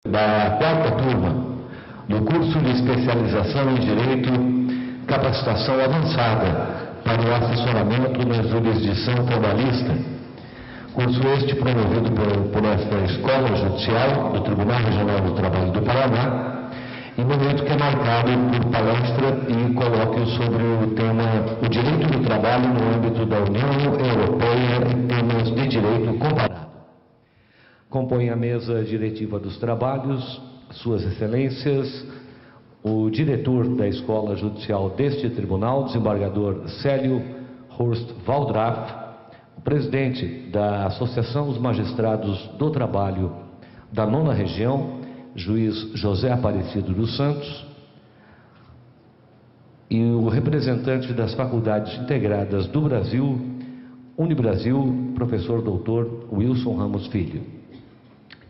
Da quarta turma do curso de especialização em Direito, capacitação avançada para o assessoramento na jurisdição trabalhista. Curso este promovido por esta Escola Judicial do Tribunal Regional do Trabalho do Paraná, em momento que é marcado por palestra e colóquio sobre o tema O Direito do Trabalho no âmbito da União Europeia e temas de direito comparado. Compõe a mesa diretiva dos trabalhos, Suas Excelências, o diretor da Escola Judicial deste Tribunal, desembargador Célio Horst Waldraff, o presidente da Associação dos Magistrados do Trabalho da 9ª Região, juiz José Aparecido dos Santos, e o representante das Faculdades Integradas do Brasil, Unibrasil, professor doutor Wilson Ramos Filho.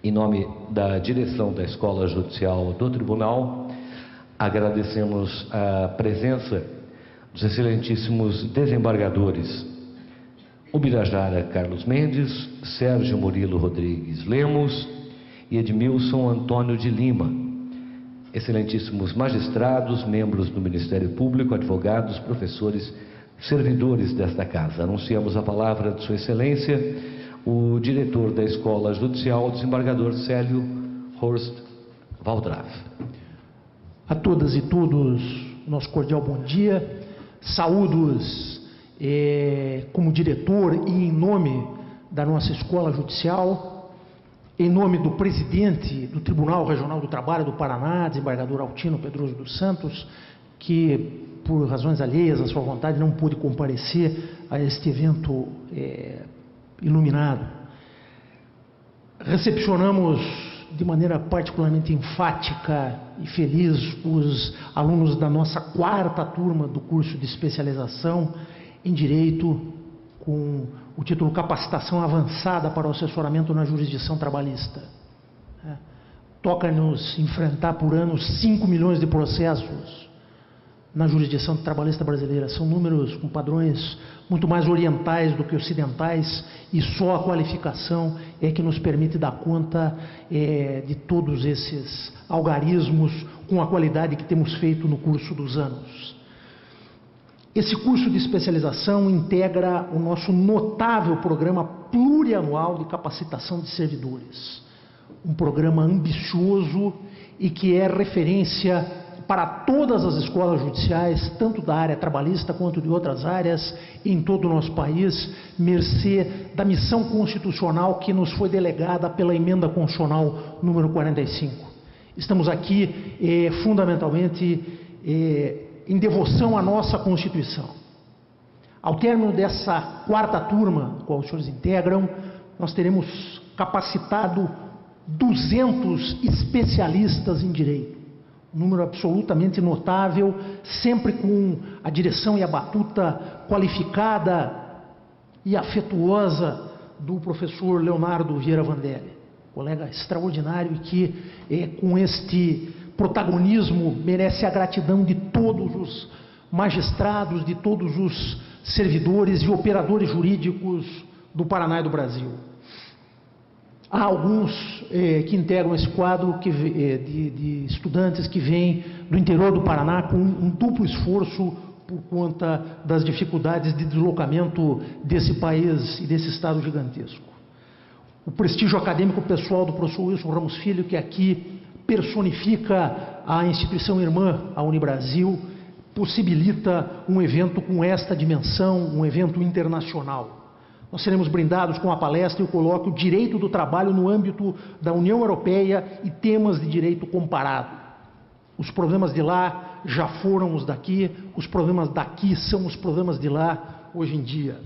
Em nome da direção da Escola Judicial do Tribunal, agradecemos a presença dos excelentíssimos desembargadores Ubirajara Carlos Mendes, Sérgio Murilo Rodrigues Lemos e Edmilson Antônio de Lima, excelentíssimos magistrados, membros do Ministério Público, advogados, professores, servidores desta casa. Anunciamos a palavra de Sua Excelência, o diretor da Escola Judicial, o desembargador Célio Horst Waldraff. A todas e todos, nosso cordial bom dia. Saúdos como diretor e em nome da nossa Escola Judicial, em nome do presidente do Tribunal Regional do Trabalho do Paraná, desembargador Altino Pedroso dos Santos, que por razões alheias à sua vontade não pôde comparecer a este evento iluminado. Recepcionamos de maneira particularmente enfática e feliz os alunos da nossa quarta turma do curso de especialização em Direito, com o título Capacitação Avançada para o Assessoramento na Jurisdição Trabalhista. Toca-nos enfrentar por ano 5 milhões de processos na jurisdição trabalhista brasileira. São números com padrões muito mais orientais do que ocidentais, e só a qualificação é que nos permite dar conta de todos esses algarismos com a qualidade que temos feito no curso dos anos. Esse curso de especialização integra o nosso notável programa plurianual de capacitação de servidores. Um programa ambicioso e que é referência para todas as escolas judiciais, tanto da área trabalhista quanto de outras áreas, em todo o nosso país, mercê da missão constitucional que nos foi delegada pela Emenda Constitucional número 45. Estamos aqui, fundamentalmente, em devoção à nossa Constituição. Ao término dessa quarta turma, a qual os senhores integram, nós teremos capacitado 200 especialistas em Direito. Um número absolutamente notável, sempre com a direção e a batuta qualificada e afetuosa do professor Leonardo Vieira Vandelli, colega extraordinário e que, com este protagonismo, merece a gratidão de todos os magistrados, de todos os servidores e operadores jurídicos do Paraná e do Brasil. Há alguns que integram esse quadro de estudantes que vêm do interior do Paraná com um duplo esforço por conta das dificuldades de deslocamento desse país e desse estado gigantesco. O prestígio acadêmico pessoal do professor Wilson Ramos Filho, que aqui personifica a instituição irmã, a Unibrasil, possibilita um evento com esta dimensão, um evento internacional. Nós seremos brindados com a palestra e o colóquio Direito do Trabalho no âmbito da União Europeia e temas de direito comparado. Os problemas de lá já foram os daqui, os problemas daqui são os problemas de lá hoje em dia.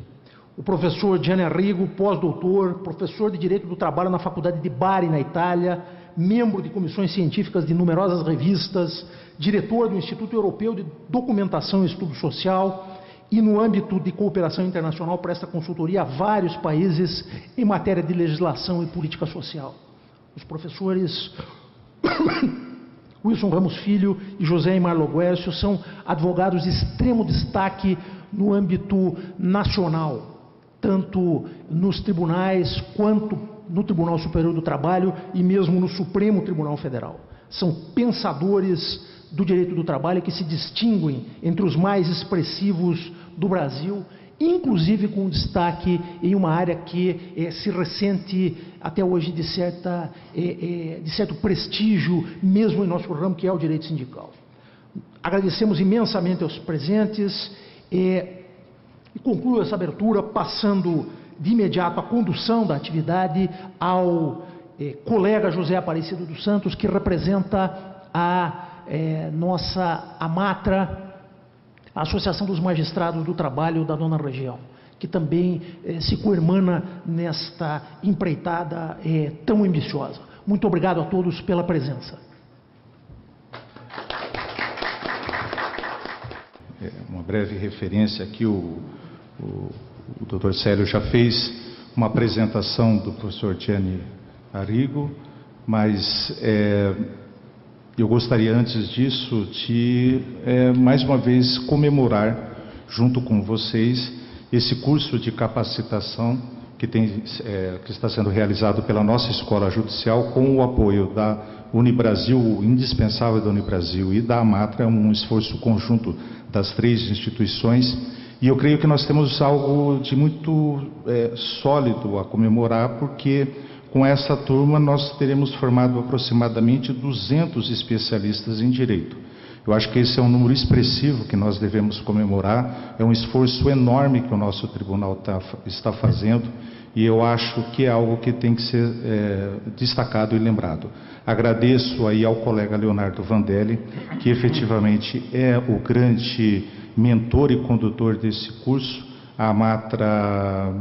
O professor Gianni Arrigo, pós-doutor, professor de Direito do Trabalho na Faculdade de Bari, na Itália, membro de comissões científicas de numerosas revistas, diretor do Instituto Europeu de Documentação e Estudo Social, e no âmbito de cooperação internacional presta consultoria a vários países em matéria de legislação e política social. Os professores Wilson Ramos Filho e José Imarlo Guércio são advogados de extremo destaque no âmbito nacional, tanto nos tribunais quanto no Tribunal Superior do Trabalho e mesmo no Supremo Tribunal Federal. São pensadores do direito do trabalho que se distinguem entre os mais expressivos do Brasil, inclusive com destaque em uma área que se ressente até hoje de certo prestígio, mesmo em nosso ramo, que é o direito sindical. Agradecemos imensamente aos presentes e concluo essa abertura passando de imediato a condução da atividade ao colega José Aparecido dos Santos, que representa nossa AMATRA, a Associação dos Magistrados do Trabalho da Nona Região, que também se coirmana nesta empreitada tão ambiciosa. Muito obrigado a todos pela presença. Uma breve referência aqui, o Dr. Célio já fez uma apresentação do professor Gianni Arrigo, mas eu gostaria antes disso de mais uma vez comemorar junto com vocês esse curso de capacitação que está sendo realizado pela nossa Escola Judicial com o apoio da Unibrasil, indispensável da Unibrasil e da AMATRA, um esforço conjunto das três instituições. E eu creio que nós temos algo de muito sólido a comemorar, porque com essa turma nós teremos formado aproximadamente 200 especialistas em direito. Eu acho que esse é um número expressivo que nós devemos comemorar, é um esforço enorme que o nosso tribunal está fazendo, e eu acho que é algo que tem que ser destacado e lembrado. Agradeço aí ao colega Leonardo Vandelli, que efetivamente é o grande mentor e condutor desse curso. A AMATRA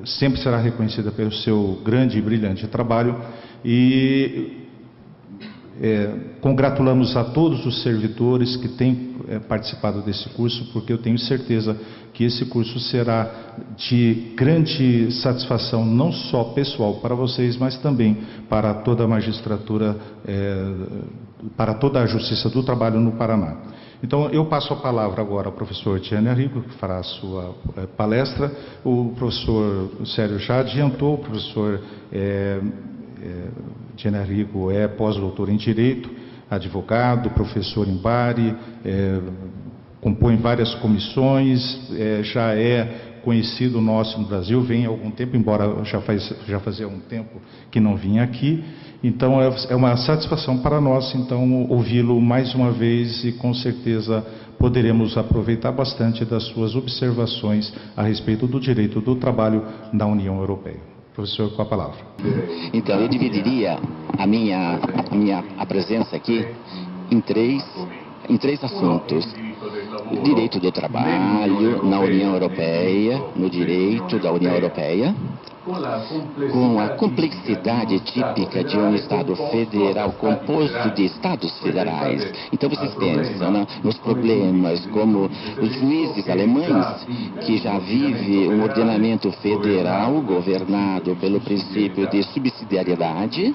sempre será reconhecida pelo seu grande e brilhante trabalho e congratulamos a todos os servidores que têm participado desse curso, porque eu tenho certeza que esse curso será de grande satisfação, não só pessoal para vocês, mas também para toda a magistratura, para toda a Justiça do Trabalho no Paraná. Então, eu passo a palavra agora ao professor Gianni Arrigo, que fará a sua palestra. O professor Célio já adiantou, o professor Gianni Arrigo é pós-doutor em Direito, advogado, professor em Bari, compõe várias comissões, já é conhecido nosso no Brasil, vem há algum tempo, embora já fazia um tempo que não vinha aqui. Então, é uma satisfação para nós, então, ouvi-lo mais uma vez e, com certeza, poderemos aproveitar bastante das suas observações a respeito do direito do trabalho na União Europeia. Professor, com a palavra. Então, eu dividiria a minha presença aqui em três assuntos. O direito do trabalho na União Europeia, no direito da União Europeia, com a complexidade típica de um Estado federal composto de Estados federais. Então vocês pensam, né, nos problemas como os juízes alemães, que já vivem um ordenamento federal governado pelo princípio de subsidiariedade,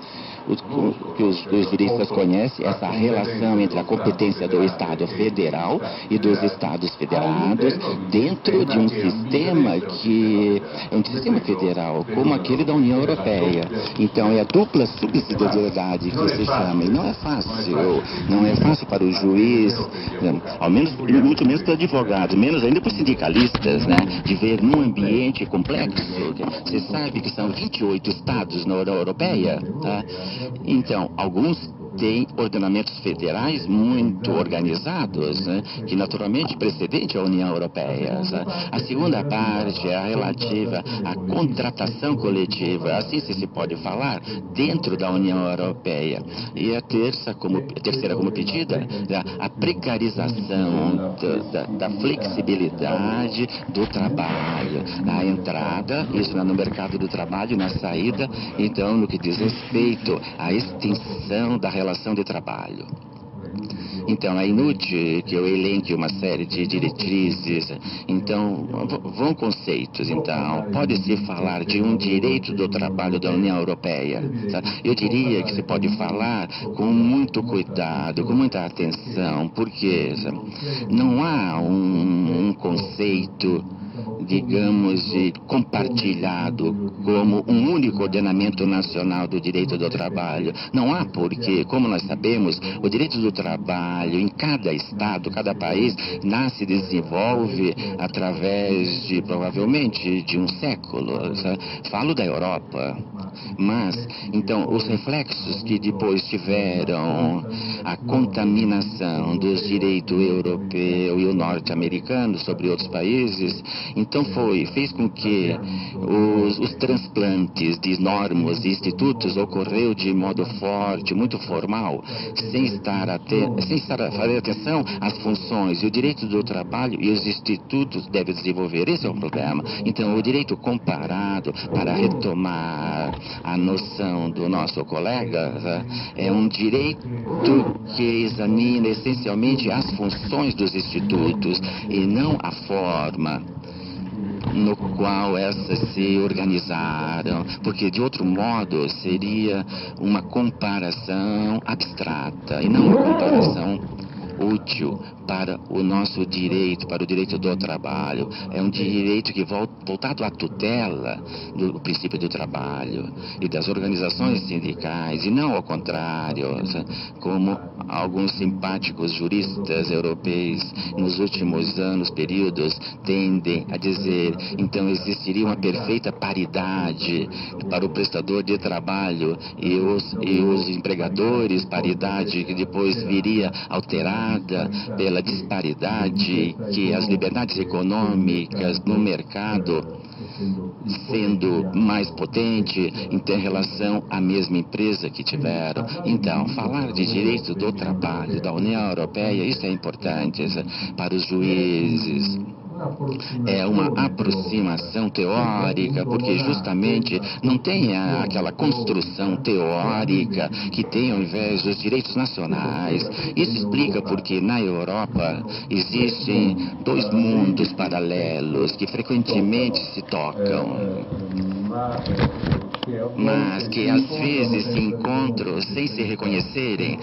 que os juristas conhecem, essa relação entre a competência do Estado federal e dos Estados federados dentro de um sistema que é um sistema federal como aquele da União Europeia. Então é a dupla subsidiariedade que se chama, e não é fácil para o juiz, ao menos, muito menos para advogados, menos ainda para os sindicalistas, né, de ver num ambiente complexo. Você sabe que são 28 estados na União Europeia, tá? Então, alguns têm ordenamentos federais muito organizados, né, que naturalmente precedente à União Europeia. Né? A segunda parte é a relativa à contratação coletiva, assim se pode falar, dentro da União Europeia. E a terceira como pedida, né, a precarização da flexibilidade do trabalho, na entrada, isso no mercado do trabalho, na saída, então, no que diz respeito à extensão da relação de trabalho. Então, é inútil que eu elenque uma série de diretrizes. Então, vão conceitos. Então, pode-se falar de um direito do trabalho da União Europeia. Tá? Eu diria que se pode falar com muito cuidado, com muita atenção, porque não há um conceito digamos, compartilhado como um único ordenamento nacional do direito do trabalho. Não há porque, como nós sabemos, o direito do trabalho em cada estado, cada país, nasce e desenvolve através de, provavelmente, de um século. Falo da Europa. Mas, então, os reflexos que depois tiveram a contaminação dos direitos europeu e o norte-americano sobre outros países, então fez com que os transplantes de normas e institutos ocorreu de modo forte, muito formal, sem estar a fazer atenção às funções. E o direito do trabalho e os institutos devem desenvolver. Esse é o problema. Então, o direito comparado, para retomar a noção do nosso colega, é um direito que examina essencialmente as funções dos institutos e não a forma no qual essas se organizaram, porque de outro modo seria uma comparação abstrata e não uma comparação útil para o nosso direito, para o direito do trabalho. É um direito que voltado à tutela do princípio do trabalho e das organizações sindicais, e não ao contrário, como alguns simpáticos juristas europeus nos últimos anos, períodos, tendem a dizer. Então existiria uma perfeita paridade para o prestador de trabalho e os empregadores, paridade que depois viria alterada pela disparidade que as liberdades econômicas no mercado, sendo mais potente em relação à mesma empresa que tiveram. Então, falar de direito do trabalho da União Europeia, isso é importante para os juízes. É uma aproximação teórica, porque justamente não tem aquela construção teórica que tem ao invés dos direitos nacionais. Isso explica porque na Europa existem dois mundos paralelos que frequentemente se tocam, mas que às vezes se encontram sem se reconhecerem,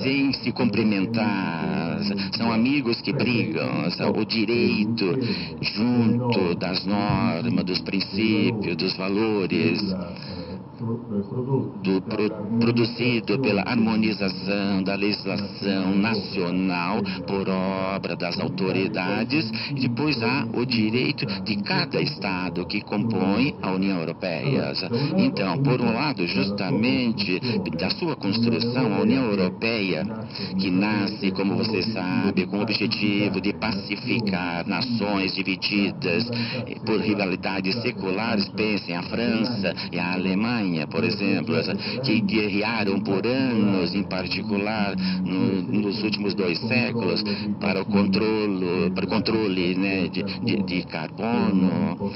sem se cumprimentar. São amigos que brigam. O direito junto das normas, dos princípios, dos valores, produzido pela harmonização da legislação nacional por obra das autoridades, e depois há o direito de cada Estado que compõe a União Europeia. Então, por um lado, justamente da sua construção, a União Europeia, que nasce, como você sabe, com o objetivo de pacificar nações divididas por rivalidades seculares, pensem a França e a Alemanha, por exemplo, que guerrearam por anos, em particular nos últimos 2 séculos, para o controle né, de carbono.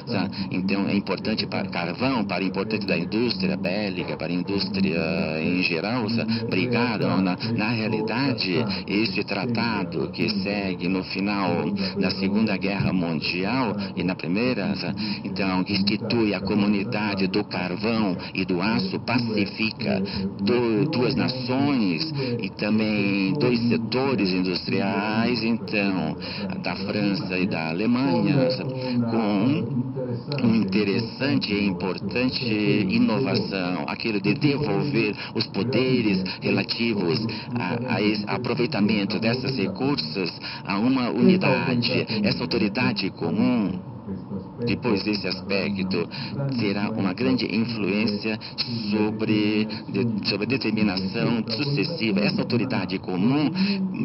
Então é importante para carvão, para importante da indústria bélica, para a indústria em geral, brigaram. Na realidade, este tratado que segue no final da Segunda Guerra Mundial e na Primeira, então que institui a comunidade do carvão e do aço, pacifica 2 nações e também 2 setores industriais, então, da França e da Alemanha, com uma interessante e importante inovação, aquilo de devolver os poderes relativos a aproveitamento desses recursos a uma unidade. Essa autoridade comum, depois desse aspecto, terá uma grande influência sobre a determinação sucessiva. Essa autoridade comum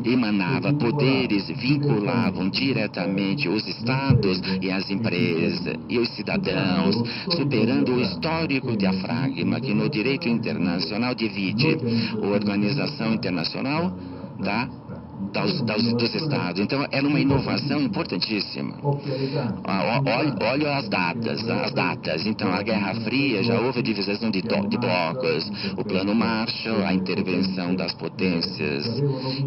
emanava poderes, vinculavam diretamente os estados e as empresas e os cidadãos, superando o histórico diafragma que no direito internacional divide a organização internacional dos estados. Então, era uma inovação importantíssima. Olha as datas. Então, a Guerra Fria já houve divisão de blocos. O Plano Marshall, a intervenção das potências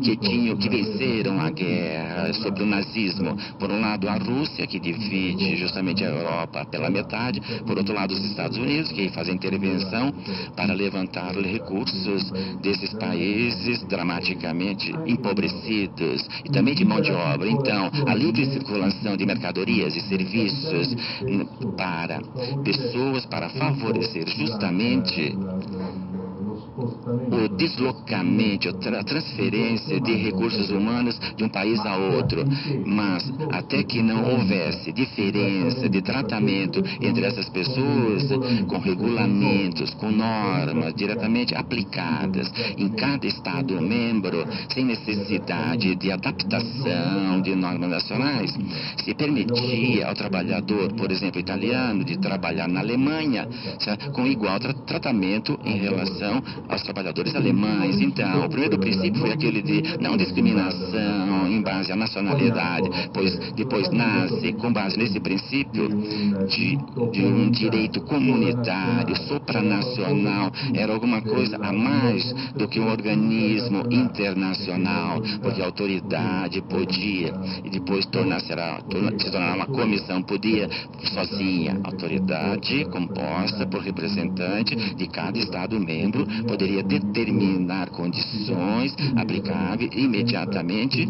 que venceram a guerra sobre o nazismo. Por um lado, a Rússia, que divide justamente a Europa pela metade. Por outro lado, os Estados Unidos, que fazem intervenção para levantar os recursos desses países dramaticamente empobrecidos. tecidos e também de mão de obra. Então, a livre circulação de mercadorias e serviços para pessoas, para favorecer justamente o deslocamento, a transferência de recursos humanos de um país a outro. Mas até que não houvesse diferença de tratamento entre essas pessoas, com regulamentos, com normas diretamente aplicadas em cada Estado membro, sem necessidade de adaptação de normas nacionais, se permitia ao trabalhador, por exemplo, italiano, de trabalhar na Alemanha, com igual tratamento em relação aos trabalhadores alemães. Então, o primeiro princípio foi aquele de não discriminação em base à nacionalidade, pois depois nasce, com base nesse princípio, de um direito comunitário, supranacional, era alguma coisa a mais do que um organismo internacional, porque a autoridade podia, e depois se tornar uma comissão, podia sozinha. A autoridade, composta por representante de cada Estado membro, poderia determinar condições aplicáveis imediatamente,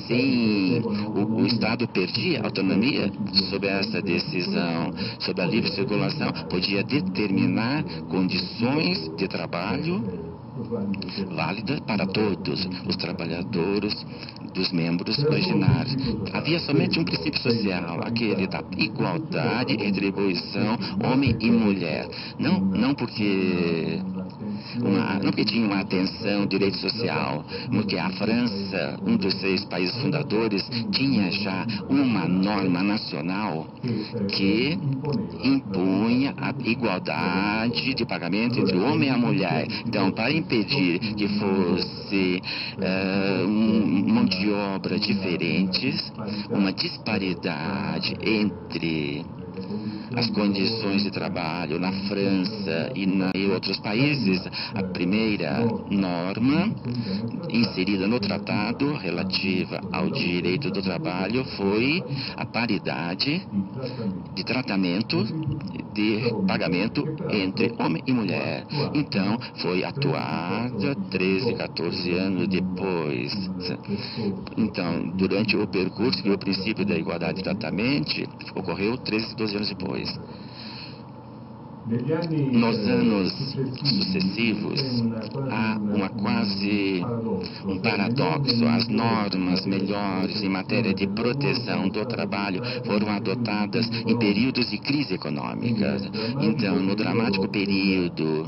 sem o Estado perdia autonomia sobre essa decisão, sobre a livre circulação, podia determinar condições de trabalho válida para todos os trabalhadores dos membros originários. Havia somente um princípio social, aquele da igualdade e retribuição homem e mulher. Não porque tinha uma atenção direito social, porque a França, um dos 6 países fundadores, tinha já uma norma nacional que impunha a igualdade de pagamento entre o homem e a mulher. Então, para impedir que fosse mão de obra diferentes, uma disparidade entre as condições de trabalho na França e em outros países, a primeira norma inserida no tratado relativa ao direito do trabalho foi a paridade de tratamento, de pagamento entre homem e mulher. Então, foi atuada 13, 14 anos depois. Então, durante o percurso que o princípio da igualdade de tratamento ocorreu 13, 12 anos depois. Nos anos sucessivos, há um paradoxo. As normas melhores em matéria de proteção do trabalho foram adotadas em períodos de crise econômica. Então, no dramático período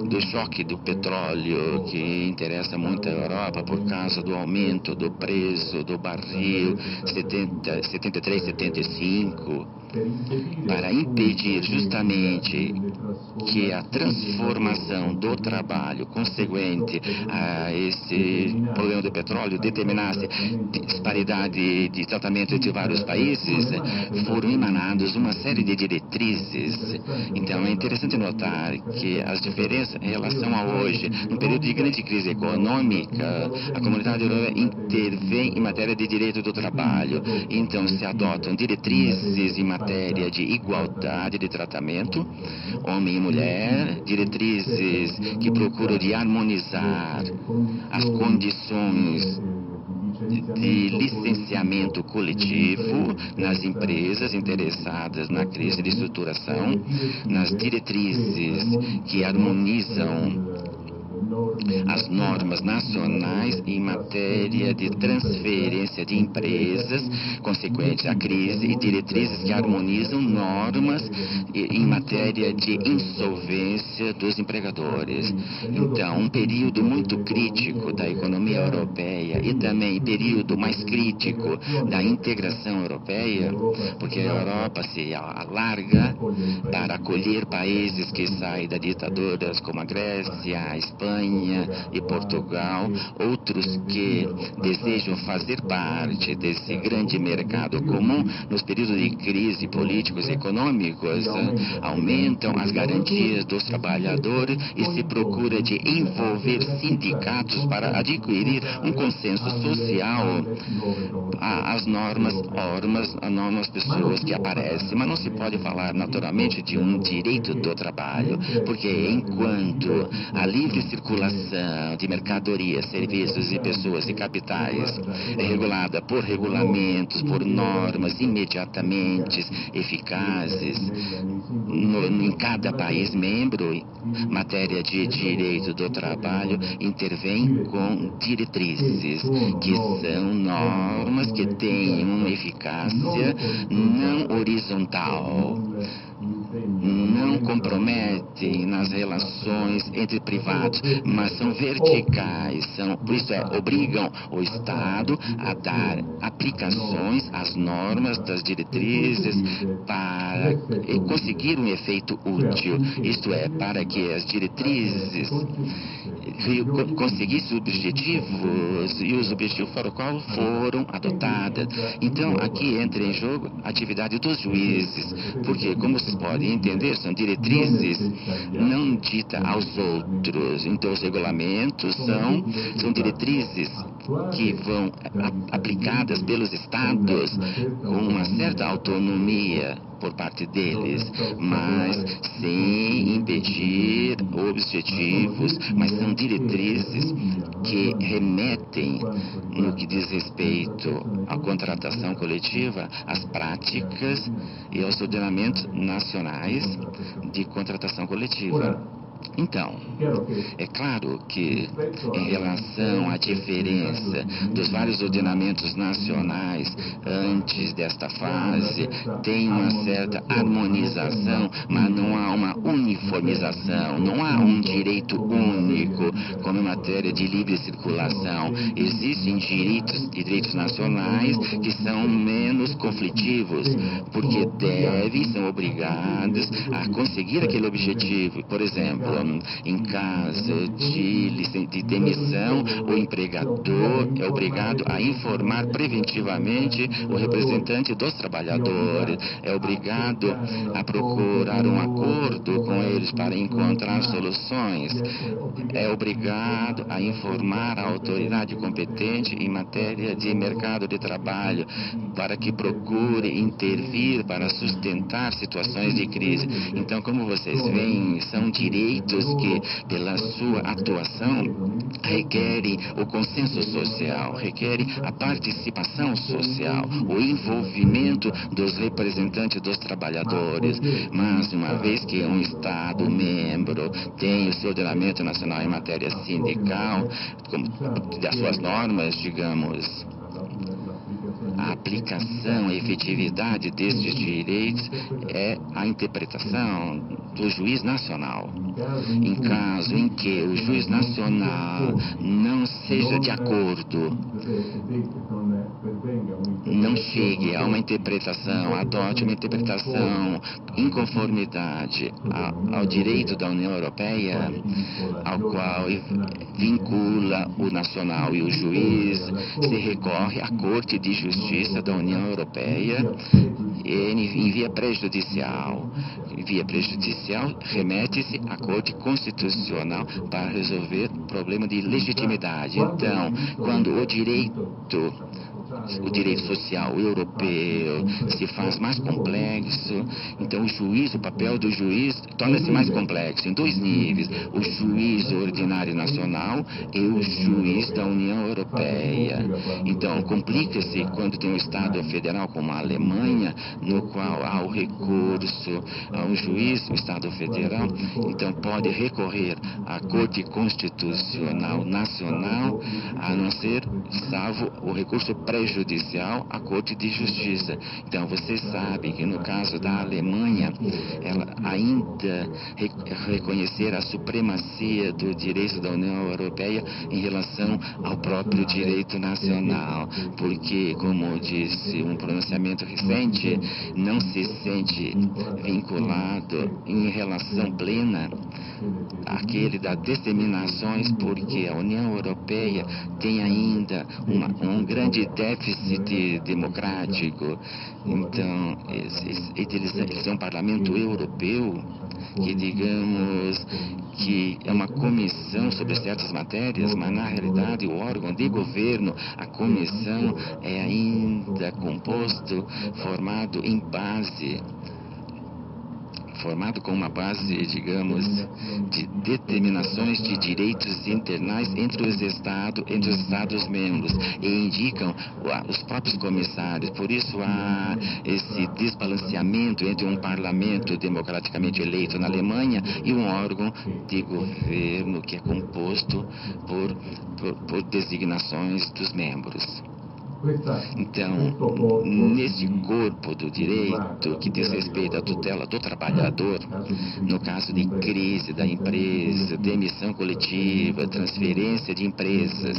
do choque do petróleo, que interessa muito a Europa por causa do aumento do preço do barril 73, 75, para impedir justamente que a transformação do trabalho consequente a esse problema do petróleo determinasse disparidade de tratamento entre vários países, foram emanadas uma série de diretrizes. Então, é interessante notar que as diferenças em relação a hoje, num período de grande crise econômica, a comunidade europeia intervém em matéria de direito do trabalho. Então, se adotam diretrizes em matéria de igualdade de tratamento, homem e mulher, diretrizes que procuram de harmonizar as condições de licenciamento coletivo nas empresas interessadas na crise de estruturação, nas diretrizes que harmonizam as normas nacionais em matéria de transferência de empresas consequente à crise e diretrizes que harmonizam normas em matéria de insolvência dos empregadores. Então, um período muito crítico da economia europeia e também período mais crítico da integração europeia, porque a Europa se alarga para acolher países que saem da ditaduras como a Grécia, a Espanha e Portugal, outros que desejam fazer parte desse grande mercado comum. Nos períodos de crise políticos e econômicos, aumentam as garantias dos trabalhadores e se procura de envolver sindicatos para adquirir um consenso social às normas pessoas que aparecem. Mas não se pode falar naturalmente de um direito do trabalho, porque enquanto a livre circulação circulação de mercadorias, serviços e pessoas e capitais é regulada por regulamentos, por normas imediatamente eficazes em cada país membro, matéria de direito do trabalho intervém com diretrizes, que são normas que têm uma eficácia não horizontal, não comprometem nas relações entre privados, mas são verticais, por isso obrigam o Estado a dar aplicações às normas das diretrizes para conseguir um efeito útil, isto é, para que as diretrizes conseguissem objetivos e os objetivos para o qual foram adotadas. Então, aqui entra em jogo a atividade dos juízes, porque, como vocês podem entender, são diretrizes não ditas aos outros. Então, os regulamentos são diretrizes que vão aplicadas pelos estados com uma certa autonomia por parte deles, mas sem impedir objetivos, mas são diretrizes que remetem, no que diz respeito à contratação coletiva, às práticas e aos ordenamentos nacionais de contratação coletiva. Então, é claro que, em relação à diferença dos vários ordenamentos nacionais antes desta fase, tem uma certa harmonização, mas não há uma uniformização, não há um direito único, como em matéria de livre circulação. Existem direitos nacionais que são menos conflitivos, porque são obrigados a conseguir aquele objetivo. Por exemplo, em caso de demissão, o empregador é obrigado a informar preventivamente o representante dos trabalhadores, é obrigado a procurar um acordo com eles para encontrar soluções, é obrigado a informar a autoridade competente em matéria de mercado de trabalho para que procure intervir para sustentar situações de crise. Então, como vocês veem, são direitos que, pela sua atuação, requerem o consenso social, requerem a participação social, o envolvimento dos representantes dos trabalhadores. Mas, uma vez que um Estado membro tem o seu ordenamento nacional em matéria sindical, das suas normas, digamos, a aplicação, a efetividade destes direitos é a interpretação do juiz nacional. Em caso em que o juiz nacional não seja de acordo, não chegue a uma interpretação, adote uma interpretação em conformidade ao direito da União Europeia, ao qual vincula o nacional, e o juiz se recorre à Corte de Justiça da União Europeia em via prejudicial. Em via prejudicial, remete-se à Corte Constitucional para resolver o problema de legitimidade. Então, quando o direito social europeu se faz mais complexo, então o papel do juiz torna-se mais complexo em dois níveis: o juiz ordinário nacional e o juiz da União Europeia. Então, complica-se quando tem um Estado federal como a Alemanha, no qual há o recurso a um juiz, o Estado federal, então pode recorrer à Corte Constitucional Nacional, a não ser, salvo o recurso prejudicial, à Corte de Justiça. Então, vocês sabem que no caso da Alemanha, ela ainda reconhecer a supremacia do direito da União Europeia em relação ao próprio direito nacional, porque, como disse um pronunciamento recente, não se sente vinculado em relação plena àquele das disseminações, porque a União Europeia tem ainda um grande déficit democrático. Então, eles são um parlamento europeu que, digamos, que é uma comissão sobre certas matérias, mas na realidade o órgão de governo, a comissão, é ainda formado em base formado com uma base, digamos, de determinações de direitos internais entre os Estados-membros, e indicam os próprios comissários. Por isso há esse desbalanceamento entre um parlamento democraticamente eleito na Alemanha e um órgão de governo que é composto por designações dos membros. Então, nesse corpo do direito que diz respeito à tutela do trabalhador, no caso de crise da empresa, demissão coletiva, transferência de empresas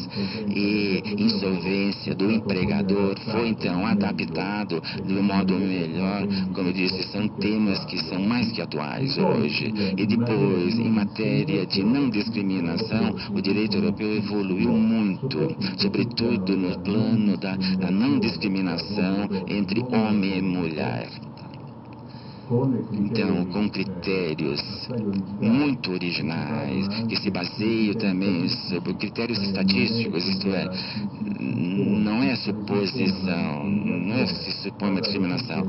e insolvência do empregador, foi então adaptado de um modo melhor. Como eu disse, são temas que são mais que atuais hoje. E depois, em matéria de não discriminação, o direito europeu evoluiu muito, sobretudo no plano da não discriminação entre homem e mulher. Então, com critérios muito originais, que se baseiam também sobre critérios estatísticos, isto é, não é suposição, não é se supõe uma discriminação,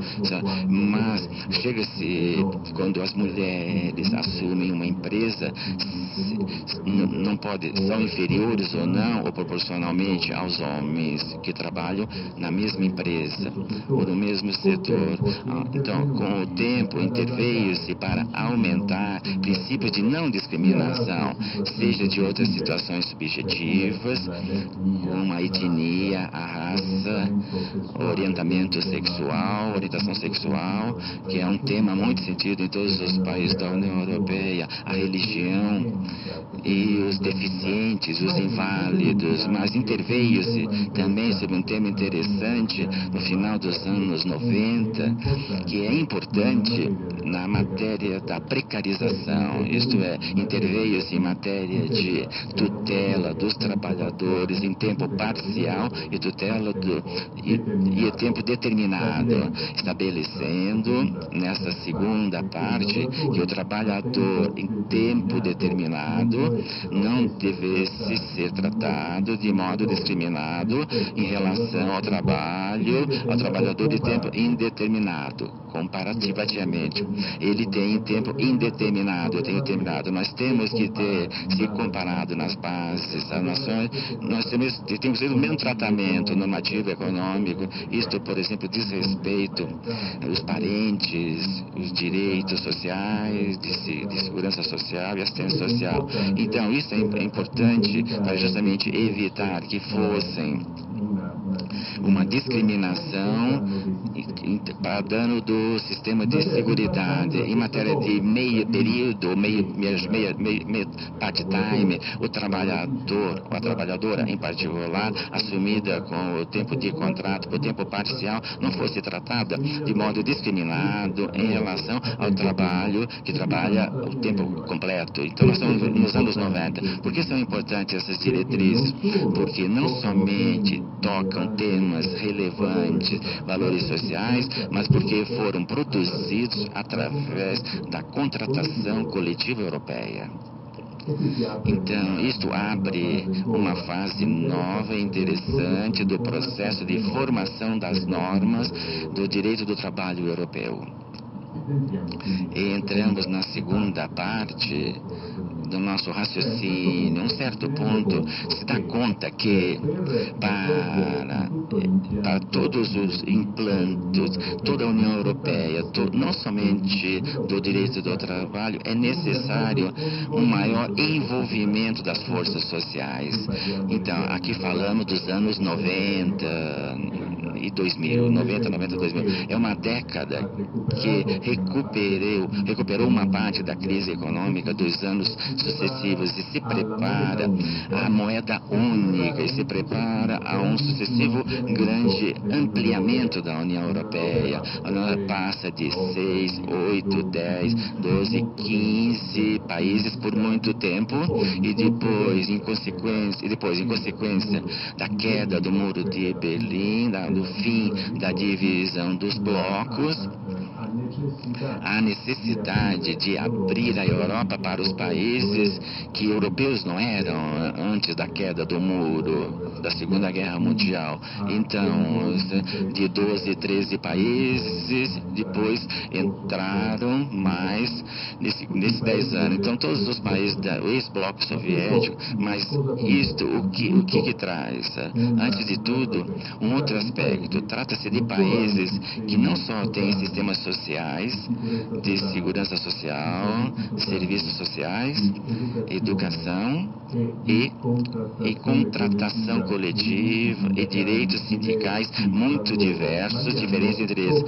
mas chega-se, quando as mulheres assumem uma empresa, não pode, são inferiores ou não, ou proporcionalmente aos homens que trabalham na mesma empresa, ou no mesmo setor. Então, com o tempo, interveio-se para aumentar princípios de não discriminação, seja de outras situações subjetivas, como a etnia, a raça, orientamento sexual, orientação sexual, que é um tema muito sentido em todos os países da União Europeia, a religião e os deficientes, os inválidos, mas interveio-se também sobre um tema interessante no final dos anos 90, que é importante na matéria da precarização, isto é, interveio-se em matéria de tutela dos trabalhadores em tempo parcial e tutela e tempo determinado, estabelecendo nessa segunda parte que o trabalhador em tempo determinado não devesse ser tratado de modo discriminado em relação ao trabalhador de tempo indeterminado, comparativamente. Ele tem tempo indeterminado, eu tenho determinado. Nós temos que ter, se comparado nas bases das nações, nós temos que ter o mesmo tratamento normativo econômico. Isto, por exemplo, diz respeito aos parentes, os direitos sociais, de segurança social e assistência social. Então, isso é importante para justamente evitar que fossem uma discriminação para dano do sistema de seguridade. Em matéria de meio período, part-time, o trabalhador ou a trabalhadora, em particular, assumida com o tempo de contrato por tempo parcial, não fosse tratada de modo discriminado em relação ao trabalho que trabalha o tempo completo. Então, nós estamos nos anos 90. Por que são importantes essas diretrizes? Porque não somente tocam temas relevantes, valores sociais, mas porque foram produzidos através da contratação coletiva europeia. Então, isto abre uma fase nova e interessante do processo de formação das normas do direito do trabalho europeu. E entramos na segunda parte do nosso raciocínio. Um certo ponto se dá conta que para todos os implantos, toda a União Europeia, não somente do direito do trabalho, é necessário um maior envolvimento das forças sociais. Então, aqui falamos dos anos 90 e 2000, 90, 2000. É uma década que recuperou uma parte da crise econômica dos anos sucessivos e se prepara à moeda única e se prepara a um sucessivo grande ampliamento da União Europeia. A União passa de 6, 8, 10, 12, 15 países por muito tempo e depois, em consequência da queda do Muro de Berlim, do fim da divisão dos blocos, a necessidade de abrir a Europa para os países que europeus não eram antes da queda do muro, da Segunda Guerra Mundial. Então, de 12, 13 países, depois entraram mais nesses 10 anos. Então, todos os países do ex-bloco soviético, mas isto, o que traz? Antes de tudo, um outro aspecto, trata-se de países que não só têm sistemas sociais, de segurança social, serviços sociais, educação e contratação coletiva e direitos sindicais muito diversos, diferentes entre eles,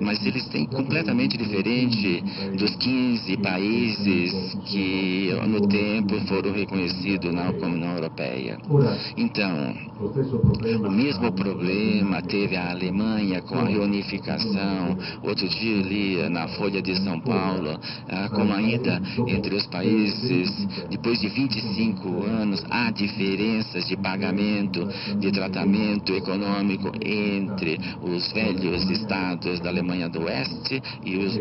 mas eles têm completamente diferente dos 15 países que no tempo foram reconhecidos como União Europeia. Então, o mesmo problema teve a Alemanha com a reunificação. Outro dia eu li na Folha de São Paulo como ainda entre os países, depois de 25 anos, há diferenças de pagamento, de tratamento econômico entre os velhos estados da Alemanha do Oeste e os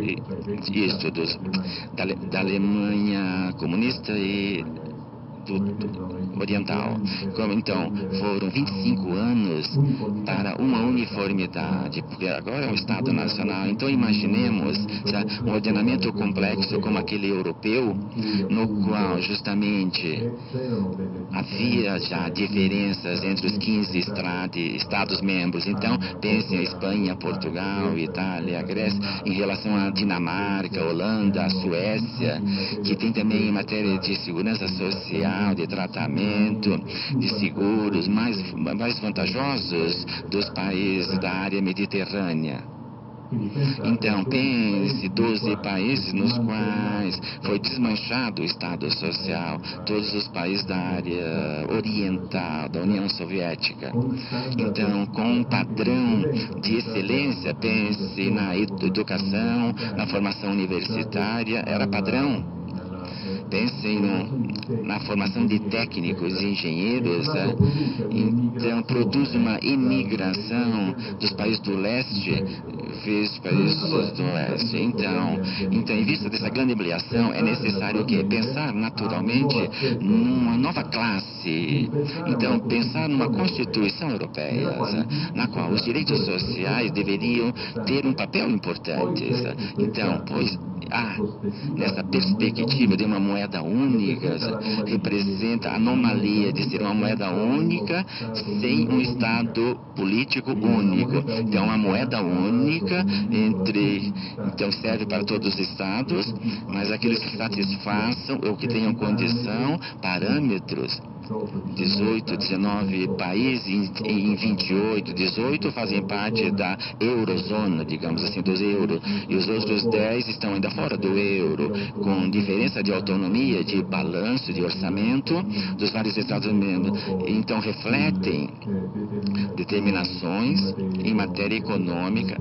da Alemanha comunista e oriental. Então, foram 25 anos para uma uniformidade, porque agora é um Estado nacional. Então, imaginemos um ordenamento complexo como aquele europeu, no qual justamente havia já diferenças entre os 15 Estados-membros. Então, pensem a Espanha, Portugal, Itália, Grécia, em relação à Dinamarca, Holanda, a Suécia, que tem também em matéria de segurança social, de tratamento, de seguros mais vantajosos dos países da área mediterrânea. Então, pense 12 países nos quais foi desmanchado o Estado Social, todos os países da área oriental, da União Soviética. Então, com um padrão de excelência, pense na educação, na formação universitária, era padrão. Pensem na formação de técnicos e engenheiros, então produz uma imigração dos países do leste, fez países do oeste. Então, em vista dessa grande ampliação, é necessário o quê? Pensar naturalmente numa nova classe. Então, pensar numa Constituição Europeia, na qual os direitos sociais deveriam ter um papel importante. Então, pois nessa perspectiva de uma moeda única, representa a anomalia de ser uma moeda única sem um Estado político único. Então, uma moeda única então serve para todos os Estados, mas aqueles que satisfaçam ou que tenham condição, parâmetros. 18, 19 países em 28, 18 fazem parte da eurozona, digamos assim, dos euros, e os outros 10 estão ainda fora do euro, com diferença de autonomia, de balanço, de orçamento dos vários Estados-membros. Então, refletem determinações em matéria econômica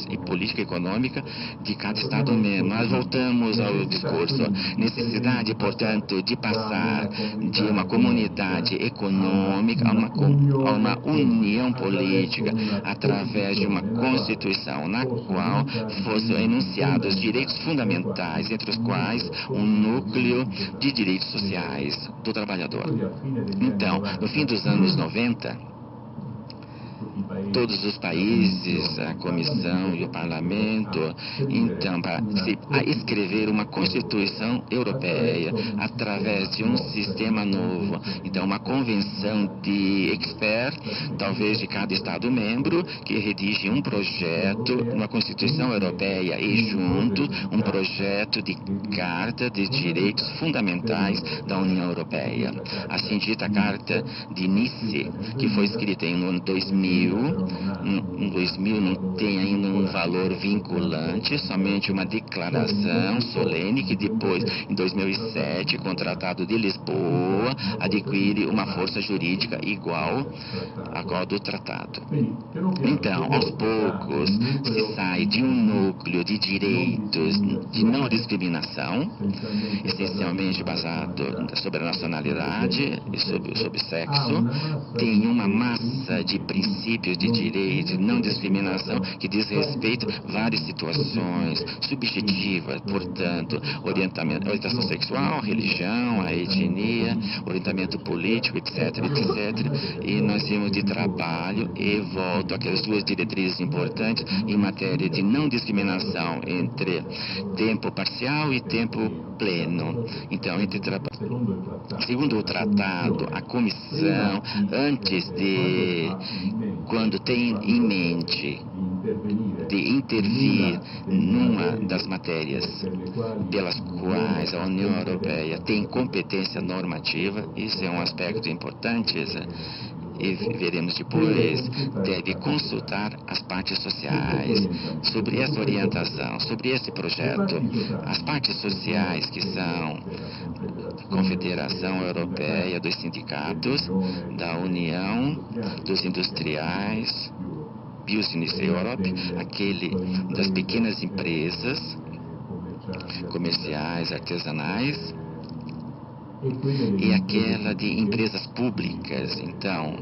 e política econômica de cada Estado-membro. Nós voltamos ao discurso. Necessidade, portanto, de passar de uma comunidade econômica a uma união política através de uma Constituição na qual fossem enunciados direitos fundamentais, entre os quais um núcleo de direitos sociais do trabalhador. Então, no fim dos anos 90, todos os países, a Comissão e o Parlamento, então, para escrever uma Constituição Europeia através de um sistema novo. Então, uma convenção de experts, talvez de cada Estado-membro, que redige um projeto, uma Constituição Europeia e junto um projeto de Carta de Direitos Fundamentais da União Europeia. Assim dita Carta de Nice, que foi escrita em ano 2000. Em 2000 não tem ainda um valor vinculante, somente uma declaração solene que depois, em 2007, com o Tratado de Lisboa, adquire uma força jurídica igual à qual do tratado. Então, aos poucos, se sai de um núcleo de direitos de não discriminação, essencialmente basado sobre a nacionalidade e sobre sexo, tem uma massa de princípios princípios de direito, não discriminação, que diz respeito a várias situações subjetivas, portanto, orientação sexual, religião, a etnia, orientamento político, etc, etc. E nós temos de trabalho, e volto àquelas duas diretrizes importantes em matéria de não discriminação entre tempo parcial e tempo pleno. Então, segundo o tratado, a comissão, antes de, quando tem em mente de intervir numa das matérias pelas quais a União Europeia tem competência normativa, isso é um aspecto importante, e veremos depois, deve consultar as partes sociais sobre essa orientação, sobre esse projeto. As partes sociais, que são a Confederação Europeia dos Sindicatos, da União dos Industriais, Business Europe, aquele das pequenas empresas comerciais, artesanais, e aquela de empresas públicas. Então,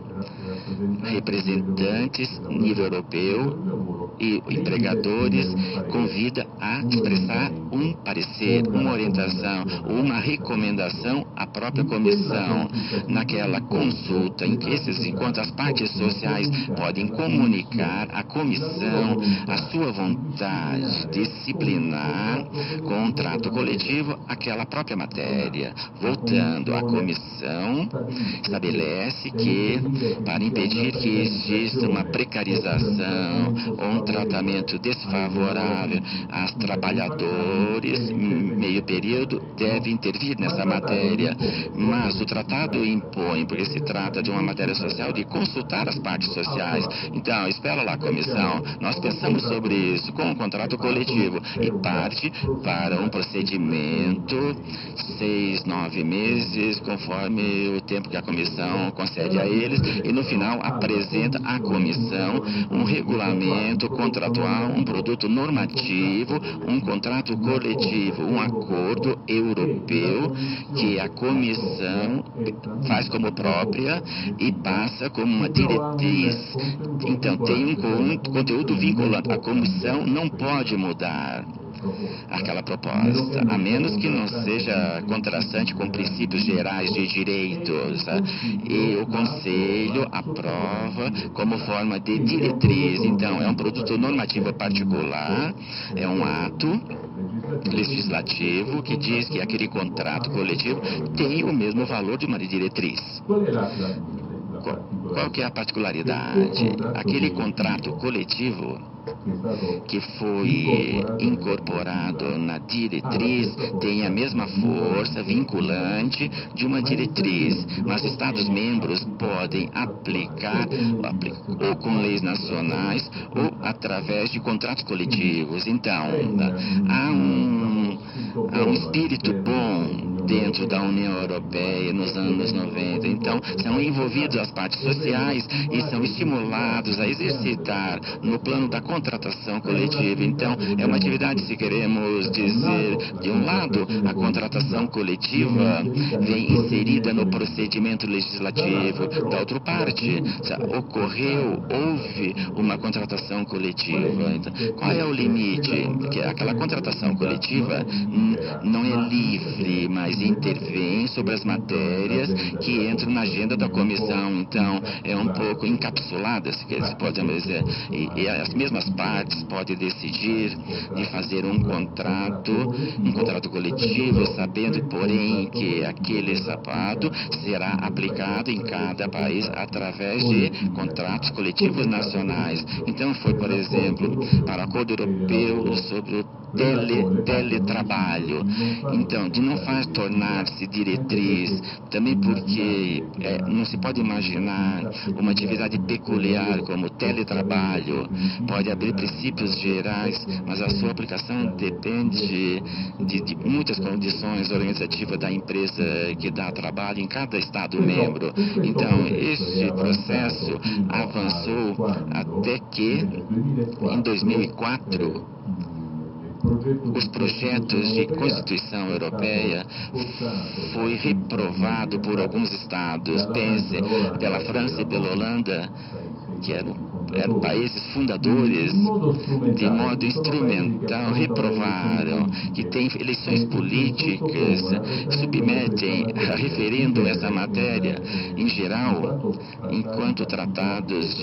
representantes nível europeu e empregadores convida a expressar um parecer, uma orientação, uma recomendação à própria comissão naquela consulta, enquanto as partes sociais podem comunicar à comissão a sua vontade de disciplinar com um trato coletivo aquela própria matéria. Voltando, a comissão estabelece que, para impedir que exista uma precarização ou um tratamento desfavorável aos trabalhadores meio período, deve intervir nessa matéria. Mas o tratado impõe, porque se trata de uma matéria social, de consultar as partes sociais. Então, espera lá, comissão, nós pensamos sobre isso com um contrato coletivo e parte para um procedimento 6, 9 meses, conforme o tempo que a comissão concede a eles, e no final apresenta à comissão um regulamento contratual, um produto normativo, um contrato coletivo, um acordo europeu que a comissão faz como própria e passa como uma diretriz. Então tem um conteúdo vinculante. A comissão não pode mudar aquela proposta, a menos que não seja contrastante com princípios gerais de direitos, e o Conselho aprova como forma de diretriz. Então, é um produto normativo particular, é um ato legislativo que diz que aquele contrato coletivo tem o mesmo valor de uma diretriz. Qual que é a particularidade? Aquele contrato coletivo que foi incorporado na diretriz tem a mesma força vinculante de uma diretriz, mas Estados-membros podem aplicar ou com leis nacionais ou através de contratos coletivos. Então, há um espírito bom dentro da União Europeia nos anos 90. Então, são envolvidos as partes sociais e são estimulados a exercitar no plano da contratação coletiva. Então, é uma atividade, se queremos dizer, de um lado, a contratação coletiva vem inserida no procedimento legislativo, da outra parte, houve uma contratação coletiva. Então, qual é o limite? Porque aquela contratação coletiva não é livre, mas intervém sobre as matérias que entram na agenda da comissão. Então, é um pouco encapsulada, se podemos dizer, e as mesmas partes podem decidir de fazer um contrato coletivo, sabendo, porém, que aquele sapato será aplicado em cada país através de contratos coletivos nacionais. Então, foi, por exemplo, para o Acordo Europeu sobre o teletrabalho. Então, de não tornar-se diretriz, também porque não se pode imaginar uma atividade peculiar como o teletrabalho. Pode abrir princípios gerais, mas a sua aplicação depende de muitas condições organizativas da empresa que dá trabalho em cada Estado-membro. Então, este processo avançou até que, em 2004, os projetos de Constituição Europeia foi reprovado por alguns estados, pense, pela França e pela Holanda, que eram países fundadores, de modo instrumental, reprovaram, que tem eleições políticas, submetem a referendo essa matéria, em geral, enquanto tratados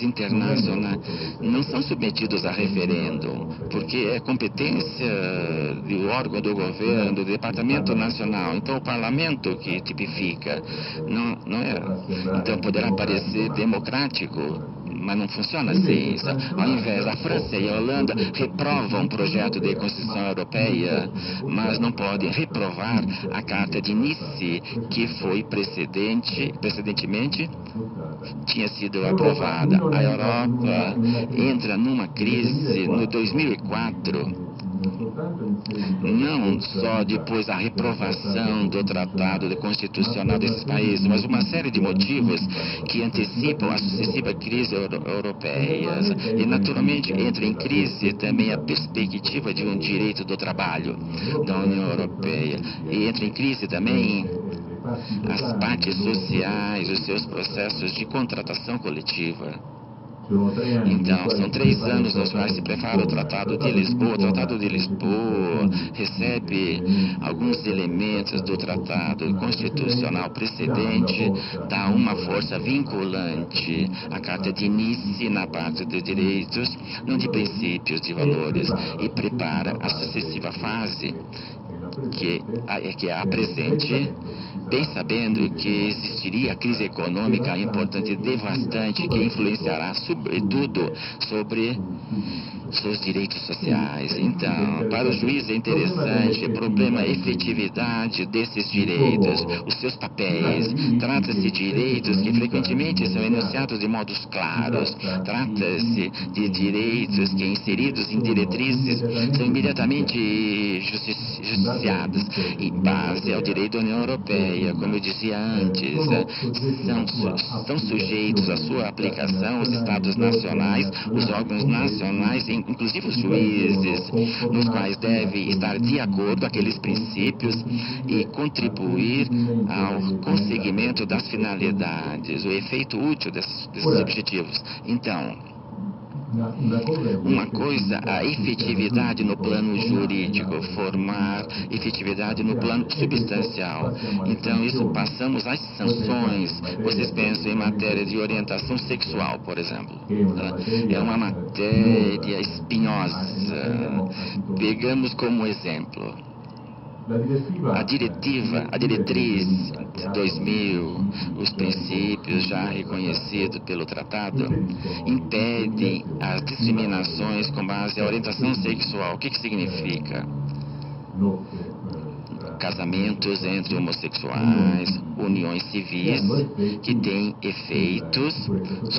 internacionais não são submetidos a referendo, porque é competência do órgão do governo, do Departamento Nacional. Então, o parlamento que tipifica, não é. Então, poderá parecer democrático, mas não funciona assim. Ao invés, a França e a Holanda reprovam o projeto de Constituição Europeia, mas não podem reprovar a Carta de Nice, que foi precedentemente tinha sido aprovada. A Europa entra numa crise no 2004, não só depois da reprovação do Tratado Constitucional desses países, mas uma série de motivos que antecipam a sucessiva crise europeia. E, naturalmente, entra em crise também a perspectiva de um direito do trabalho da União Europeia. E entra em crise também as partes sociais, os seus processos de contratação coletiva. Então, são 3 anos nos quais se prepara o Tratado de Lisboa. O Tratado de Lisboa recebe alguns elementos do Tratado Constitucional precedente, dá uma força vinculante à Carta de Nice na parte de direitos, não de princípios, de valores, e prepara a sucessiva fase, que é a presente, bem sabendo que existiria crise econômica importante e devastante que influenciará sobretudo sobre seus direitos sociais. Então, para o juiz é interessante o problema efetividade desses direitos, os seus papéis. Trata-se de direitos que frequentemente são enunciados de modos claros. Trata-se de direitos que, inseridos em diretrizes, são imediatamente justiciados em base ao direito da União Europeia. Como eu dizia antes, são sujeitos à sua aplicação os Estados nacionais, os órgãos nacionais, inclusive os juízes, nos quais deve estar de acordo com aqueles princípios e contribuir ao conseguimento das finalidades, o efeito útil desses objetivos. Então, uma coisa, a efetividade no plano jurídico, formar efetividade no plano substancial. Então, isso passamos às sanções. Vocês pensam em matéria de orientação sexual, por exemplo. É uma matéria espinhosa. Pegamos como exemplo a diretriz de 2000, os princípios já reconhecidos pelo tratado, impedem as discriminações com base à orientação sexual. O que significa? Casamentos entre homossexuais, uniões civis que têm efeitos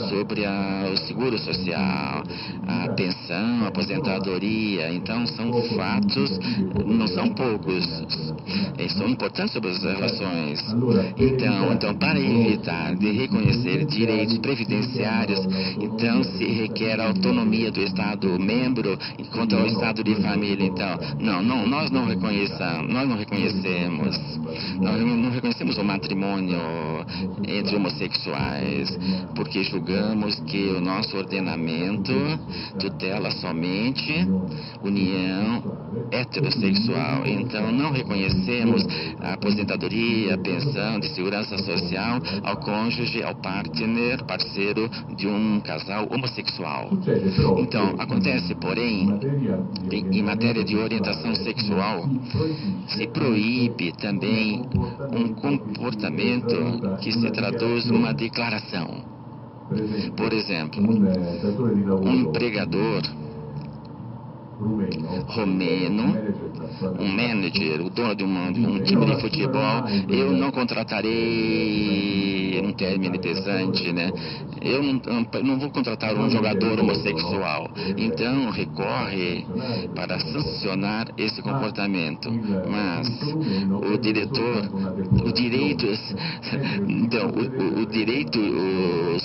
sobre o seguro social, a pensão, a aposentadoria. Então, são fatos, não são poucos, são importantes sobre as relações. Então, para evitar de reconhecer direitos previdenciários, então se requer a autonomia do Estado membro quanto ao Estado de família. Então, nós não reconhecemos o matrimônio entre homossexuais, porque julgamos que o nosso ordenamento tutela somente união heterossexual. Então, não reconhecemos a aposentadoria, a pensão de segurança social ao cônjuge, ao parceiro de um casal homossexual. Então, acontece, porém, em matéria de orientação sexual, se proíbe também um comportamento que se traduz numa declaração. Por exemplo, um empregador romeno, um manager, o dono de um time de futebol, eu não contratarei um término pesante, né? Eu não vou contratar um jogador homossexual. Então, recorre para sancionar esse comportamento. Mas o direito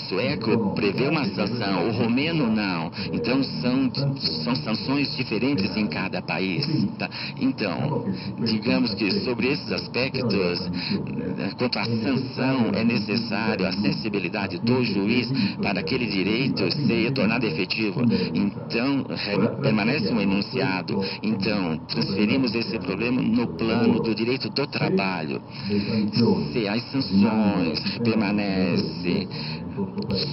sueco prevê uma sanção, o romeno não. Então, são sanções diferentes em cada país. Tá? Então, digamos que sobre esses aspectos, quanto à sanção, é necessário a sensibilidade do juiz para aquele direito ser tornado efetivo. Então, permanece um enunciado. Então, transferimos esse problema no plano do direito do trabalho. Se as sanções permanecem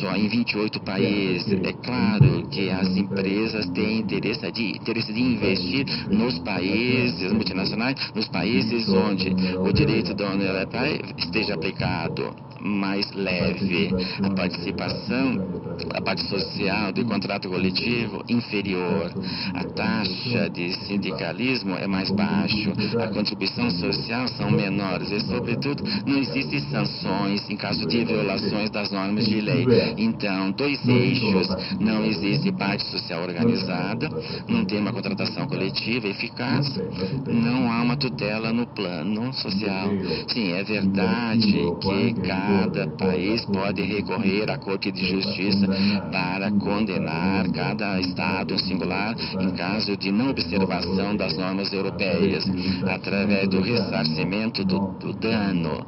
só em 28 países, é claro que as empresas têm interesse de investir nos países multinacionais, nos países onde o direito da União Europeia esteja aplicado mais leve, a participação, a parte social do contrato coletivo inferior, a taxa de sindicalismo é mais baixo, a contribuição social são menores e, sobretudo, não existem sanções em caso de violações das normas de lei. Então, dois eixos: não existe parte social organizada, não tem uma contratação coletiva eficaz, não há uma tutela no plano social. Sim, é verdade que cada país pode recorrer à Corte de Justiça para condenar cada Estado singular em caso de não observação das normas europeias, através do ressarcimento do dano.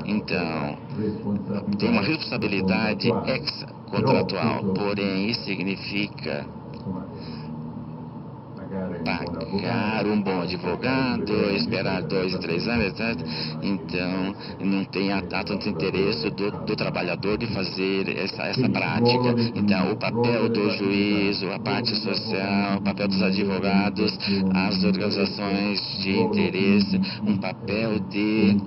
Então, tem uma responsabilidade extracontratual, porém isso significa pagar um bom advogado, esperar 2, 3 anos, etc. Então, não tem tanto interesse do trabalhador de fazer essa prática. Então, o papel do juiz, a parte social, o papel dos advogados, as organizações de interesse, um papel de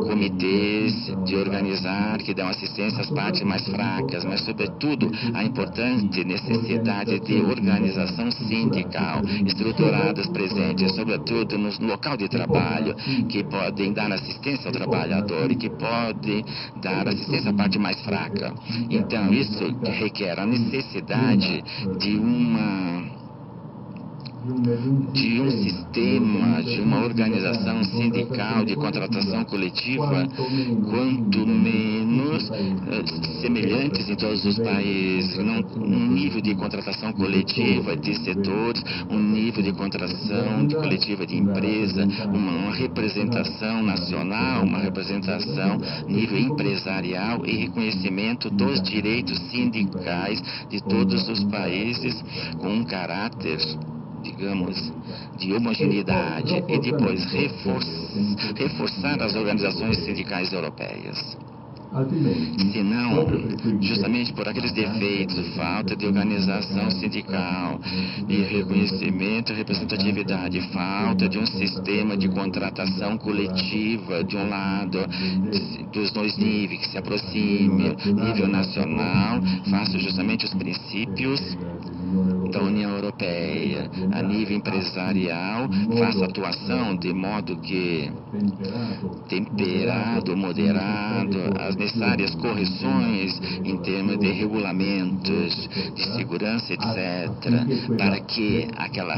comitês, de organizar, que dão assistência às partes mais fracas, mas, sobretudo, a importante necessidade de organização sindical estruturadas presentes, sobretudo no local de trabalho, que podem dar assistência ao trabalhador e que podem dar assistência à parte mais fraca. Então, isso requer a necessidade de um sistema, de uma organização sindical de contratação coletiva, quanto menos semelhantes em todos os países, um nível de contratação coletiva de setores, um nível de contratação coletiva de empresa, uma representação nacional, uma representação nível empresarial e reconhecimento dos direitos sindicais de todos os países com um caráter, digamos, de homogeneidade, e depois reforçar as organizações sindicais europeias. Senão, justamente por aqueles defeitos, falta de organização sindical, de reconhecimento e representatividade, falta de um sistema de contratação coletiva, de um lado, dos dois níveis, que se aproxime, nível nacional, faça justamente os princípios da União Europeia, a nível empresarial, faça atuação de modo que temperado, moderado, as necessárias correções em termos de regulamentos, de segurança, etc., para que aquela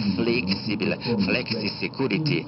flexi-security,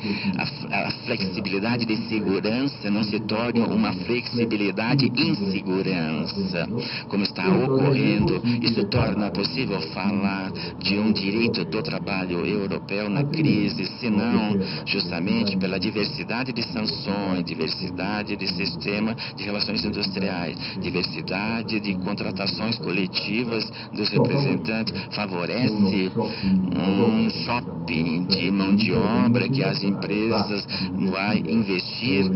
a flexibilidade de segurança não se torne uma flexibilidade insegurança, como está ocorrendo. Isso torna possível falar de um direito do trabalho europeu na crise, senão justamente pela diversidade de sanções, diversidade de sistema de relações industriais, diversidade de contratações coletivas dos representantes, favorece um shopping de mão de obra que as empresas vão investir,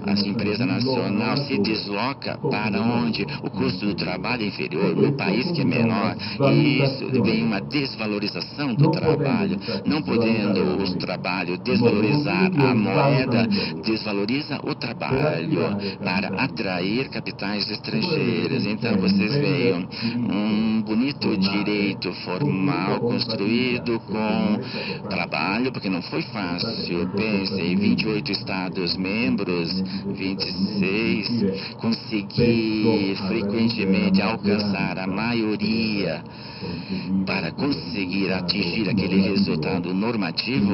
as empresas nacionais se desloca para onde o custo do trabalho é inferior, no país que é menor, e isso vem uma desvalorização do trabalho. Não podendo o trabalho desvalorizar a moeda, desvaloriza o trabalho para atrair capitais estrangeiros. Então, vocês veem um bonito direito formal construído com trabalho, porque não foi fácil. Pensem, 28 Estados-membros, 26, conseguir frequentemente alcançar a maioria para conseguir conseguir atingir aquele resultado normativo,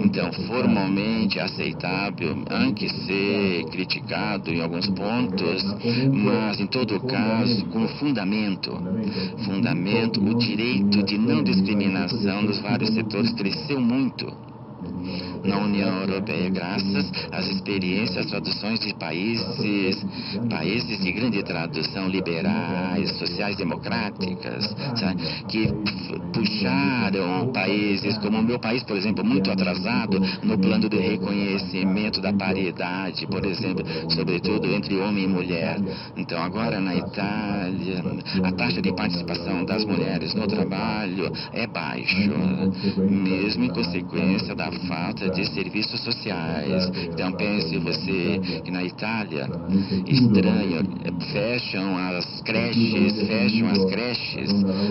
então formalmente aceitável, anche ser criticado em alguns pontos, mas em todo caso com fundamento, o direito de não discriminação nos vários setores cresceu muito na União Europeia, graças às experiências, às traduções de países de grande tradução, liberais, sociais-democráticas, que puxaram países como o meu país, por exemplo, muito atrasado no plano de reconhecimento da paridade, por exemplo, sobretudo entre homem e mulher. Então, agora na Itália, a taxa de participação das mulheres no trabalho é baixo, mesmo em consequência da falta de serviços sociais. Então pense você que na Itália, estranho, fecham as creches,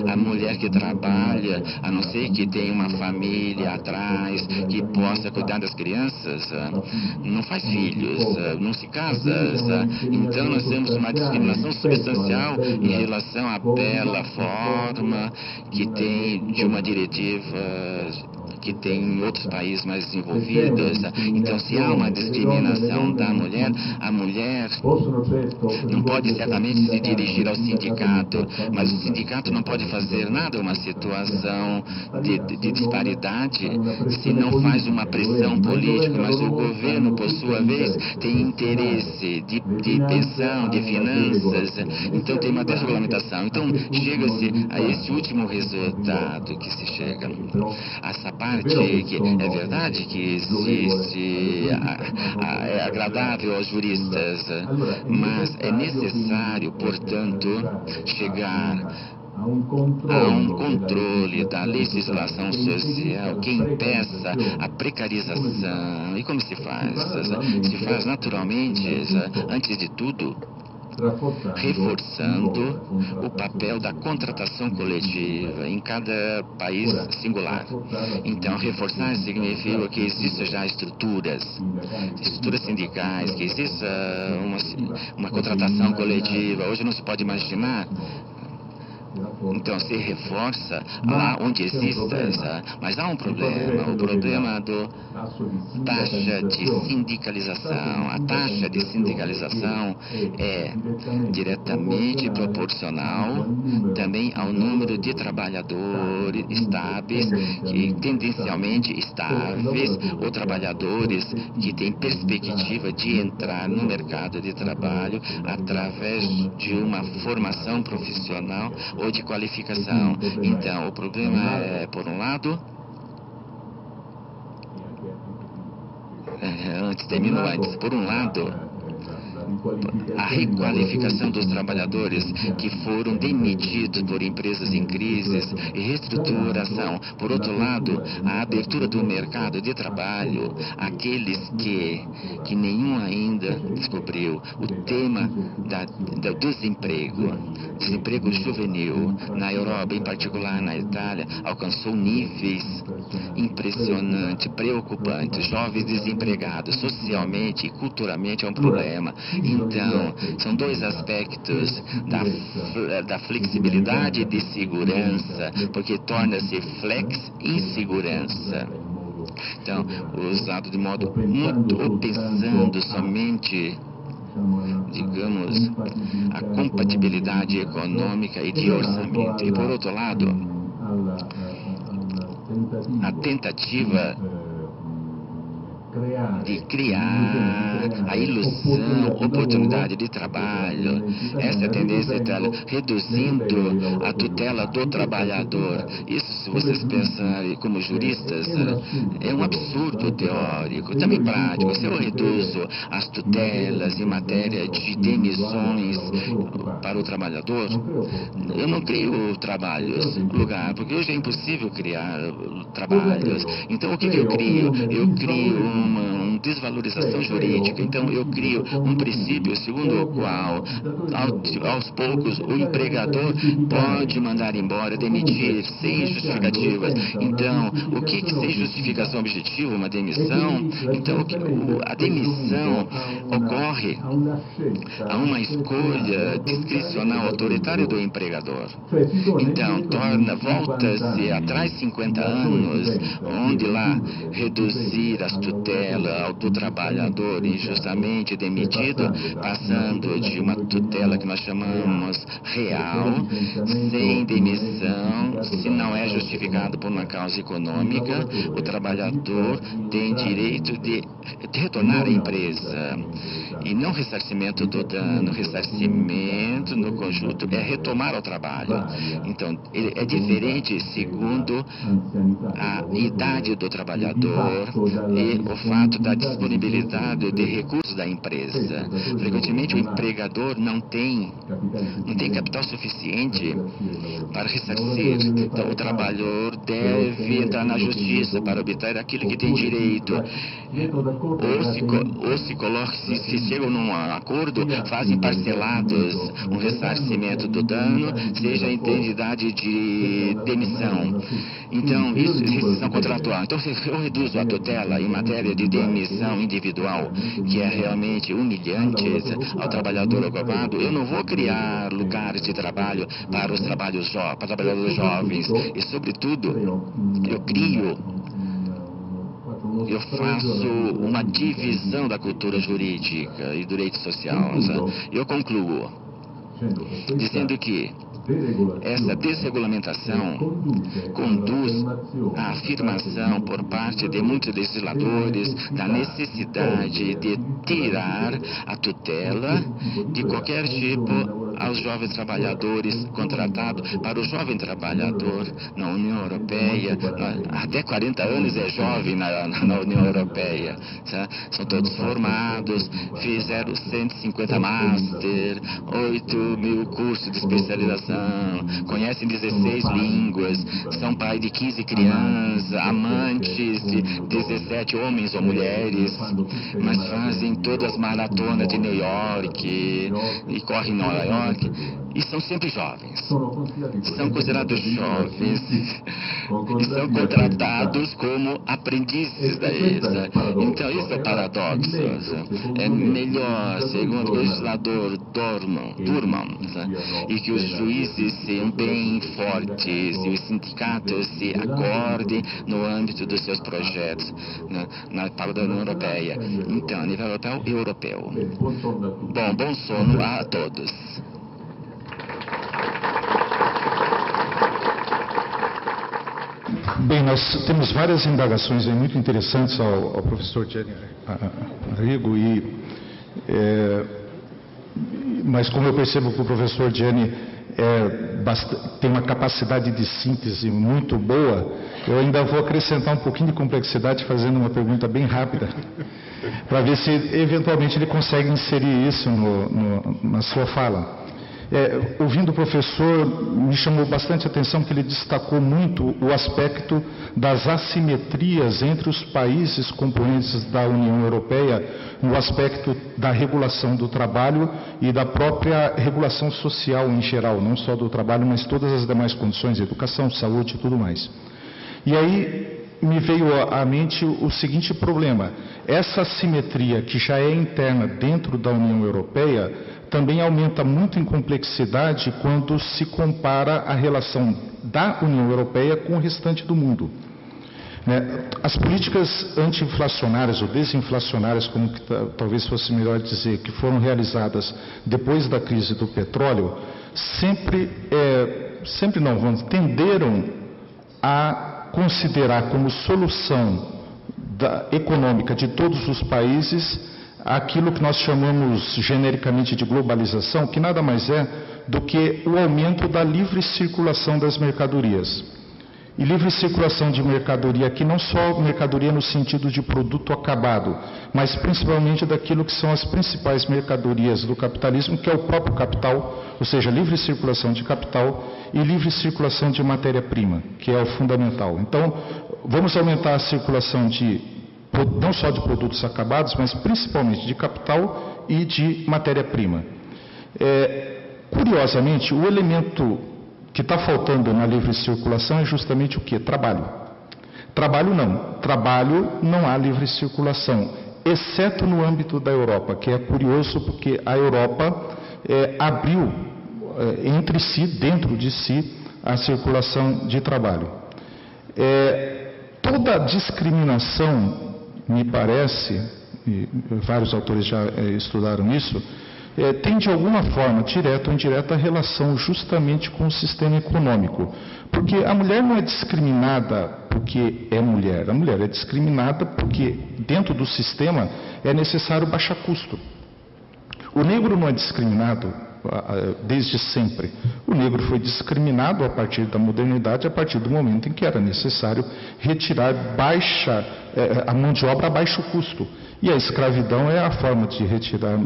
a mulher que trabalha, a não ser que tenha uma família atrás, que possa cuidar das crianças, não faz filhos, não se casa. Então nós temos uma discriminação substancial em relação à bela forma que tem de uma diretiva que tem em outros países mais desenvolvidos. Então, se há uma discriminação da mulher, a mulher não pode certamente se dirigir ao sindicato, mas o sindicato não pode fazer nada, uma situação de disparidade, se não faz uma pressão política, mas o governo, por sua vez, tem interesse de pensão, de finanças, então tem uma desregulamentação. Então, chega-se a esse último resultado que se chega. Essa parte que é verdade que existe, é agradável aos juristas, mas é necessário, portanto, chegar a um controle da legislação social que impeça a precarização. E como se faz? Se faz naturalmente, antes de tudo, reforçando o papel da contratação coletiva em cada país singular. Então, reforçar significa que existam já estruturas sindicais, que exista uma contratação coletiva. Hoje não se pode imaginar. Então, se reforça lá onde exista, mas há um problema, o problema da taxa de sindicalização. A taxa de sindicalização é diretamente proporcional também ao número de trabalhadores estáveis, que tendencialmente estáveis, ou trabalhadores que têm perspectiva de entrar no mercado de trabalho através de uma formação profissional ou de qualificação. Então, o problema é, por um lado, por um lado, a requalificação dos trabalhadores que foram demitidos por empresas em crises e reestruturação. Por outro lado, a abertura do mercado de trabalho, aqueles que nenhum ainda descobriu, o tema do desemprego juvenil na Europa, em particular na Itália, alcançou níveis impressionantes, preocupantes. Jovens desempregados, socialmente e culturalmente é um problema. Então, são dois aspectos da flexibilidade e de segurança, porque torna-se insegurança. Então, usado de modo muito, ou pensando somente, digamos, a compatibilidade econômica e de orçamento. E, por outro lado, a tentativa de criar a ilusão, oportunidade de trabalho. Essa é a tendência itáliana, reduzindo a tutela do trabalhador. Isso, se vocês pensarem como juristas, é um absurdo teórico, também prático. Se eu reduzo as tutelas em matéria de demissões para o trabalhador, eu não crio trabalhos no lugar, porque hoje é impossível criar trabalhos. Então, o que eu crio? Eu crio um com desvalorização jurídica. Então, eu crio um princípio segundo o qual, aos poucos, o empregador pode mandar embora, demitir, sem justificativas. Então, o que sem justificação objetiva, uma demissão? Então, a demissão ocorre a uma escolha discricional autoritária do empregador. Então, volta-se atrás 50 anos, onde lá reduzir as tutelas do trabalhador injustamente demitido, passando de uma tutela que nós chamamos real, sem demissão, se não é justificado por uma causa econômica, o trabalhador tem direito de retornar à empresa. E não ressarcimento do dano, ressarcimento no conjunto é retomar o trabalho. Então, ele é diferente segundo a idade do trabalhador e o fato da disponibilidade de recursos da empresa. Frequentemente, o empregador não tem capital suficiente para ressarcir. Então, o trabalhador deve entrar na justiça para obter aquilo que tem direito. Ou se chegam num acordo, fazem parcelados um ressarcimento do dano, seja em entidade de demissão. Então, isso é rescisão contratual. Então, se eu reduzo a tutela em matéria de demissão individual, que é realmente humilhante ao trabalhador ocupado, eu não vou criar lugares de trabalho para os trabalhadores jovens. E, sobretudo, eu faço uma divisão da cultura jurídica e do direito social. Eu concluo dizendo que essa desregulamentação conduz à afirmação por parte de muitos legisladores da necessidade de tirar a tutela de qualquer tipo aos jovens trabalhadores contratados. Para o jovem trabalhador na União Europeia, até 40 anos é jovem na União Europeia. São todos formados, fizeram 150 master, 8.000 cursos de especialização, conhecem 16 línguas, são pai de 15 crianças, amantes de 17 homens ou mulheres, mas fazem todas as maratonas de New York e correm em Nova York. E são sempre jovens. São considerados jovens e são contratados como aprendizes da ESA. Então, isso é paradoxo. É melhor, segundo o legislador Durman, e que os juízes sejam bem fortes e os sindicatos se acordem no âmbito dos seus projetos para a União Europeia. Então, a nível europeu. Bom sono a todos. Bem, nós temos várias indagações muito interessantes ao professor Gianni Arrigo, mas como eu percebo que o professor Gianni tem uma capacidade de síntese muito boa, eu ainda vou acrescentar um pouquinho de complexidade fazendo uma pergunta bem rápida, para ver se eventualmente ele consegue inserir isso na sua fala. Ouvindo o professor, me chamou bastante a atenção que ele destacou muito o aspecto das assimetrias entre os países componentes da União Europeia no aspecto da regulação do trabalho e da própria regulação social em geral, não só do trabalho, mas todas as demais condições, educação, saúde e tudo mais. E aí me veio à mente o seguinte problema: essa assimetria que já é interna dentro da União Europeia também aumenta muito em complexidade quando se compara a relação da União Europeia com o restante do mundo. As políticas anti-inflacionárias ou desinflacionárias, como que talvez fosse melhor dizer, que foram realizadas depois da crise do petróleo, tenderam a considerar como solução econômica de todos os países aquilo que nós chamamos genericamente de globalização, que nada mais é do que o aumento da livre circulação das mercadorias. E livre circulação de mercadoria aqui, não só mercadoria no sentido de produto acabado, mas principalmente daquilo que são as principais mercadorias do capitalismo, que é o próprio capital, ou seja, livre circulação de capital e livre circulação de matéria-prima, que é o fundamental. Então, vamos aumentar a circulação de não só de produtos acabados, mas principalmente de capital e de matéria-prima. Curiosamente, o elemento que está faltando na livre circulação é justamente o quê? Trabalho. Trabalho não há livre circulação, exceto no âmbito da Europa, que é curioso porque a Europa abriu entre si, dentro de si, a circulação de trabalho. Toda discriminação, me parece, e vários autores já estudaram isso, tem de alguma forma, direta ou indireta, relação justamente com o sistema econômico. Porque a mulher não é discriminada porque é mulher, a mulher é discriminada porque dentro do sistema é necessário baixar custo. O negro não é discriminado desde sempre. O negro foi discriminado a partir da modernidade, a partir do momento em que era necessário retirar a mão de obra a baixo custo. E a escravidão é a forma de retirar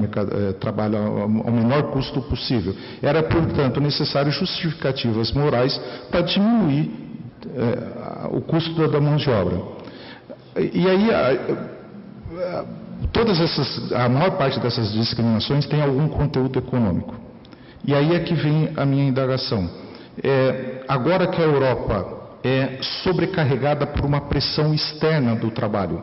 trabalho ao menor custo possível. Era, portanto, necessário justificativas morais para diminuir o custo da mão de obra. E aí, a maior parte dessas discriminações tem algum conteúdo econômico. E aí é que vem a minha indagação. Agora que a Europa é sobrecarregada por uma pressão externa do trabalho,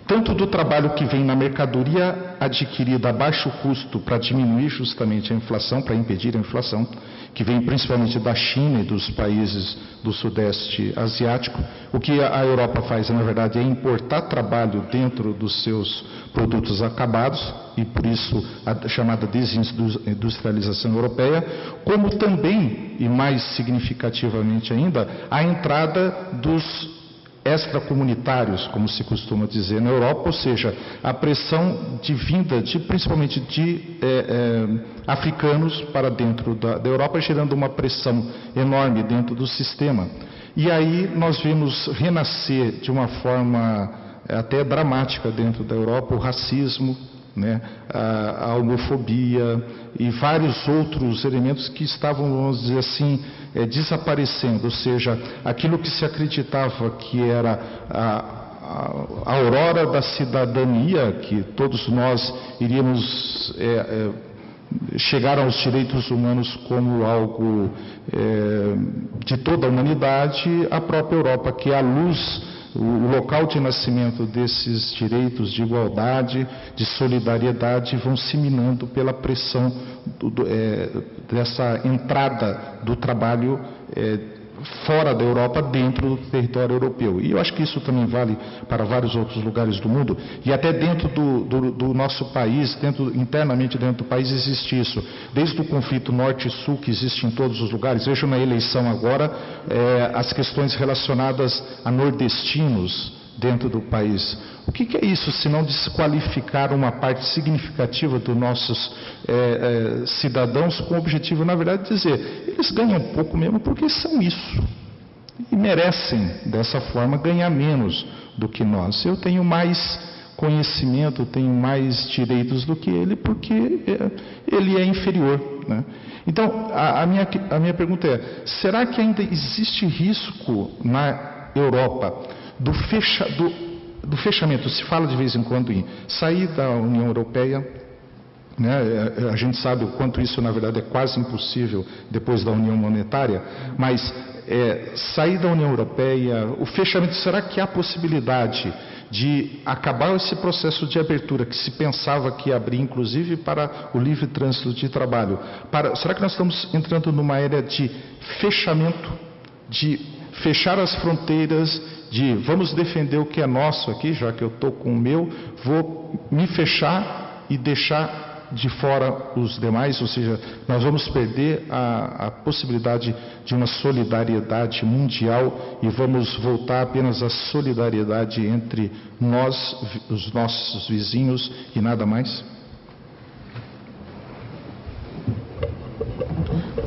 tanto do trabalho que vem na mercadoria adquirida a baixo custo para diminuir justamente a inflação, para impedir a inflação, que vem principalmente da China e dos países do Sudeste Asiático. O que a Europa faz, na verdade, é importar trabalho dentro dos seus produtos acabados, e por isso a chamada desindustrialização europeia, como também, e mais significativamente ainda, a entrada dos extracomunitários, como se costuma dizer na Europa, ou seja, a pressão de vinda, principalmente de africanos para dentro da Europa, gerando uma pressão enorme dentro do sistema. E aí nós vimos renascer de uma forma até dramática dentro da Europa o racismo, a homofobia e vários outros elementos que estavam, vamos dizer assim, desaparecendo, ou seja, aquilo que se acreditava que era a aurora da cidadania, que todos nós iríamos chegar aos direitos humanos como algo de toda a humanidade, a própria Europa, que é a luz, o local de nascimento desses direitos de igualdade, de solidariedade, vão se minando pela pressão dessa entrada do trabalho fora da Europa, dentro do território europeu. E eu acho que isso também vale para vários outros lugares do mundo, e até dentro do nosso país, internamente dentro do país existe isso. Desde o conflito norte e sul, que existe em todos os lugares, vejo na eleição agora as questões relacionadas a nordestinos dentro do país. O que é isso, se não desqualificar uma parte significativa dos nossos cidadãos com o objetivo, na verdade, de dizer, eles ganham pouco mesmo porque são isso. E merecem, dessa forma, ganhar menos do que nós. Eu tenho mais conhecimento, tenho mais direitos do que ele porque ele é inferior, né? Então, a minha pergunta é, será que ainda existe risco na Europa do fechamento? Se fala de vez em quando em sair da União Europeia, a gente sabe o quanto isso na verdade é quase impossível depois da União Monetária, mas sair da União Europeia, o fechamento, será que há possibilidade de acabar esse processo de abertura que se pensava que ia abrir inclusive para o livre trânsito de trabalho? Será que nós estamos entrando numa era de fechamento, de fechar as fronteiras, de vamos defender o que é nosso aqui, já que eu estou com o meu, vou me fechar e deixar de fora os demais, ou seja, nós vamos perder a possibilidade de uma solidariedade mundial e vamos voltar apenas à solidariedade entre nós, os nossos vizinhos e nada mais?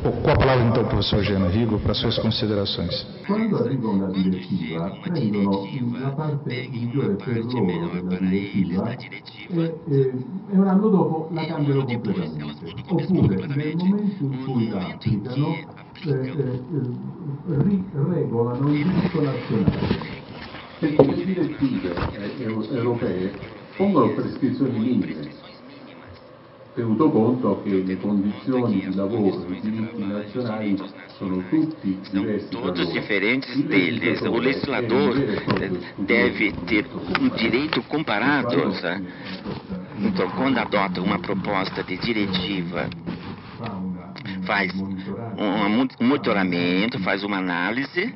Com a palavra então, professor Geno Rigo, para suas considerações. Quando arriva una direttiva, prendono la parte migliore per loro della direttiva e un anno dopo la cambiano completamente. Oppure nel momento in cui la applicano, regolano il diritto nazionale. perché le direttive europee pongono prescrizioni minime, tenuto conto che le condizioni di lavoro e i diritti nazionali sono tutti diversi tra todos loro. diferentes deles. O legislador deve ter direito comparado. Então, quando adota uma proposta de diretiva, faz um monitoramento, faz uma análise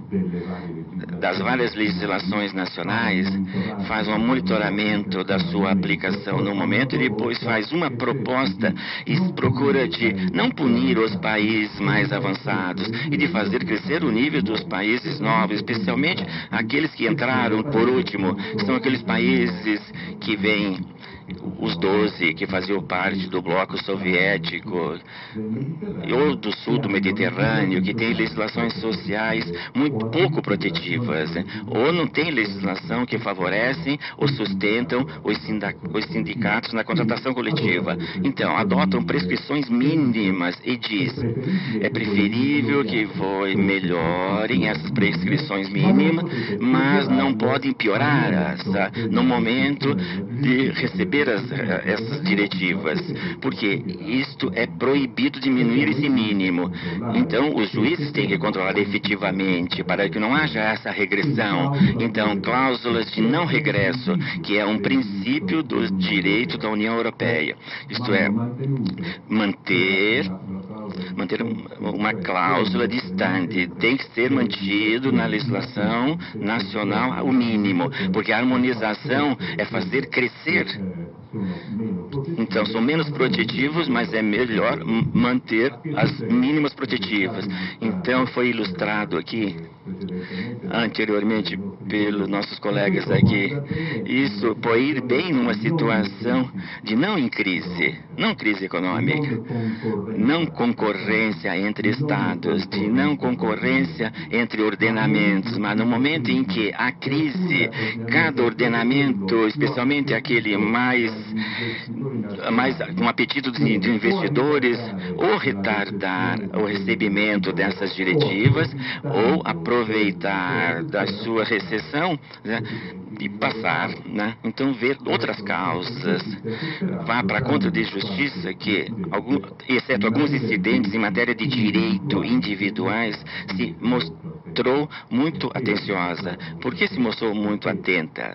das várias legislações nacionais, faz um monitoramento da sua aplicação no momento e depois faz uma proposta e procura de não punir os países mais avançados e de fazer crescer o nível dos países novos, especialmente aqueles que entraram por último, são aqueles países que vêm os 12 que faziam parte do bloco soviético ou do sul do Mediterrâneo, que têm legislações sociais muito pouco protetivas, ou não tem legislação que favorecem ou sustentam os sindicatos na contratação coletiva. Então, adotam prescrições mínimas e diz, é preferível que melhorem essas prescrições mínimas, mas não podem piorar no momento de receber essas diretivas, porque isto é proibido diminuir esse mínimo. Então, os juízes têm que controlar efetivamente para que não haja essa regressão. Então, cláusulas de não regresso, que é um princípio do direito da União Europeia. Isto é, manter uma cláusula distante. Tem que ser mantido na legislação nacional o mínimo, porque a harmonização é fazer crescer. Então, são menos protetivos, mas é melhor manter as mínimas protetivas. Então, foi ilustrado aqui, anteriormente, pelos nossos colegas aqui, isso pode ir bem numa situação de não em crise, não crise econômica, não concorrência entre estados, de não concorrência entre ordenamentos, mas no momento em que há crise, cada ordenamento, especialmente aquele mais com apetite de investidores, ou retardar o recebimento dessas diretivas, ou aproveitar da sua recessão, né, e passar, né? Então, ver outras causas, vá para a conta de justiça que, exceto alguns incidentes em matéria de direito individuais, se mostrou muito atenciosa. Por que se mostrou muito atenta?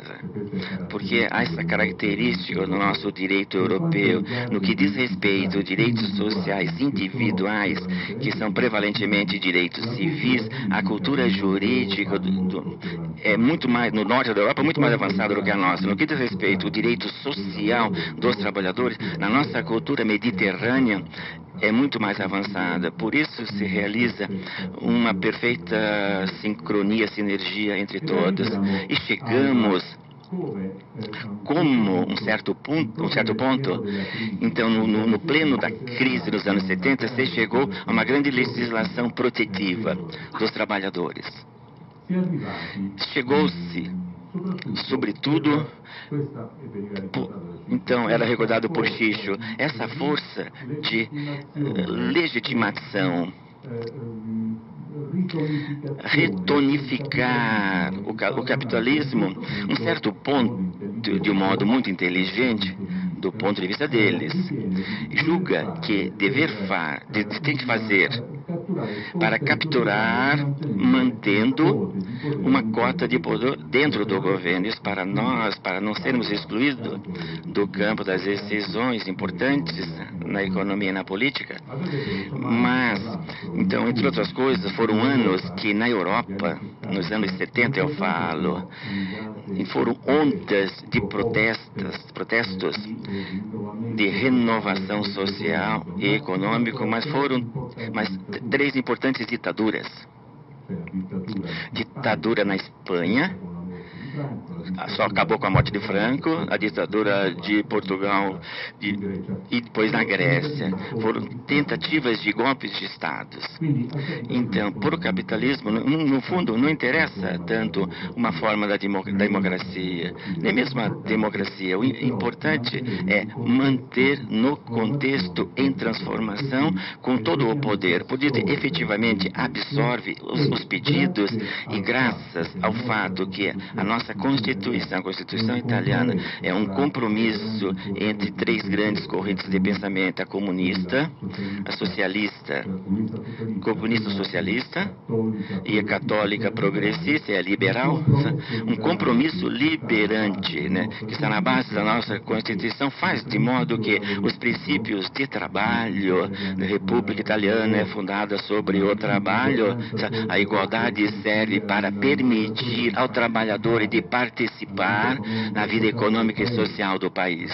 Porque há essa característica no nosso direito europeu, no que diz respeito a direitos sociais individuais, que são prevalentemente direitos civis, a cultura jurídica é muito mais, no norte da Europa, muito mais avançada do que a nossa. No que diz respeito ao direito social dos trabalhadores, na nossa cultura mediterrânea, é muito mais avançada. Por isso se realiza uma perfeita sincronia, sinergia entre todos. E chegamos como um certo ponto, então no pleno da crise dos anos 70, se chegou a uma grande legislação protetiva dos trabalhadores. Chegou-se, sobretudo, então era recordado por Xixo, essa força de legitimação, retonificar o capitalismo, um certo ponto, de um modo muito inteligente, do ponto de vista deles, julga que tem que fazer para capturar, mantendo uma cota de poder dentro do governo. Isso para nós, para não sermos excluídos do campo das decisões importantes na economia e na política. Mas, então, entre outras coisas, foram anos que na Europa, nos anos 70 eu falo, foram ondas de protestos de renovação social e econômica, mas foram três importantes ditaduras. Ditadura na Espanha, só acabou com a morte de Franco, a ditadura de Portugal e depois na Grécia. Foram tentativas de golpes de estados. Então, por o capitalismo, no fundo, não interessa tanto uma forma da democracia, nem mesmo a democracia. O importante é manter no contexto em transformação com todo o poder. Por isso, efetivamente absorve os pedidos e graças ao fato que a nossa Constituição, a Constituição italiana, é um compromisso entre três grandes correntes de pensamento, a comunista, a socialista, comunista socialista e a católica progressista e a liberal, um compromisso liberante, né, que está na base da nossa Constituição, faz de modo que os princípios de trabalho da República Italiana é fundada sobre o trabalho, a igualdade serve para permitir ao trabalhador de participar na vida econômica e social do país.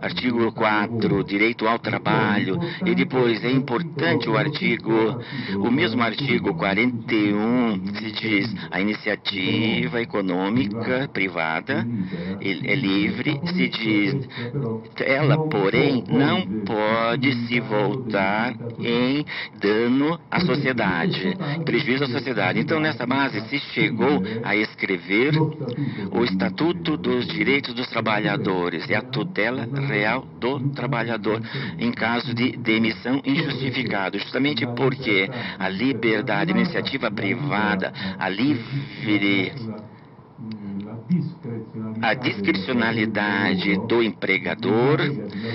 Artigo 4, direito ao trabalho, e depois é importante o mesmo artigo 41, se diz a iniciativa econômica privada é livre, se diz ela, porém, não pode se voltar em dano à sociedade, prejuízo à sociedade. Então, nessa base, se chegou a escrever o Estatuto dos Direitos dos Trabalhadores e a tutela real do trabalhador em caso de demissão injustificada, justamente porque a liberdade, a iniciativa privada, a discricionalidade do empregador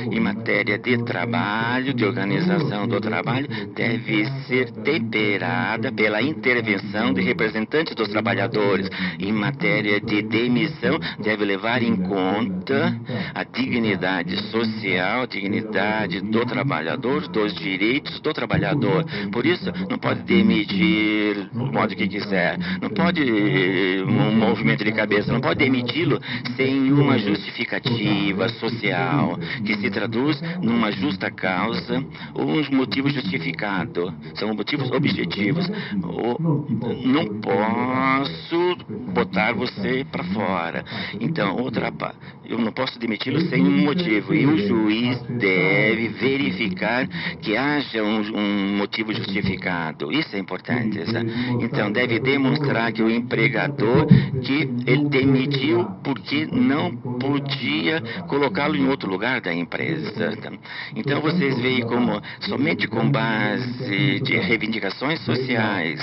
em matéria de trabalho, de organização do trabalho, deve ser temperada pela intervenção de representantes dos trabalhadores. Em matéria de demissão, deve levar em conta a dignidade social, a dignidade do trabalhador, dos direitos do trabalhador. Por isso, não pode demitir do modo que quiser, não pode um movimento de cabeça, não pode demiti-lo sem uma justificativa social, que se traduz numa justa causa ou um motivo justificado. São motivos objetivos. Não posso botar você para fora. Então, eu não posso demiti-lo sem um motivo. E o juiz deve verificar que haja um motivo justificado. Isso é importante. Então, deve demonstrar que o empregador, que ele demitiu porque não podia colocá-lo em outro lugar da empresa. Então, vocês veem como somente com base de reivindicações sociais,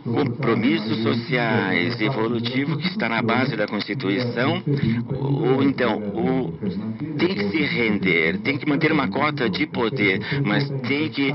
compromissos sociais, evolutivos, que está na base da Constituição, tem que se render, tem que manter uma cota de poder, mas tem que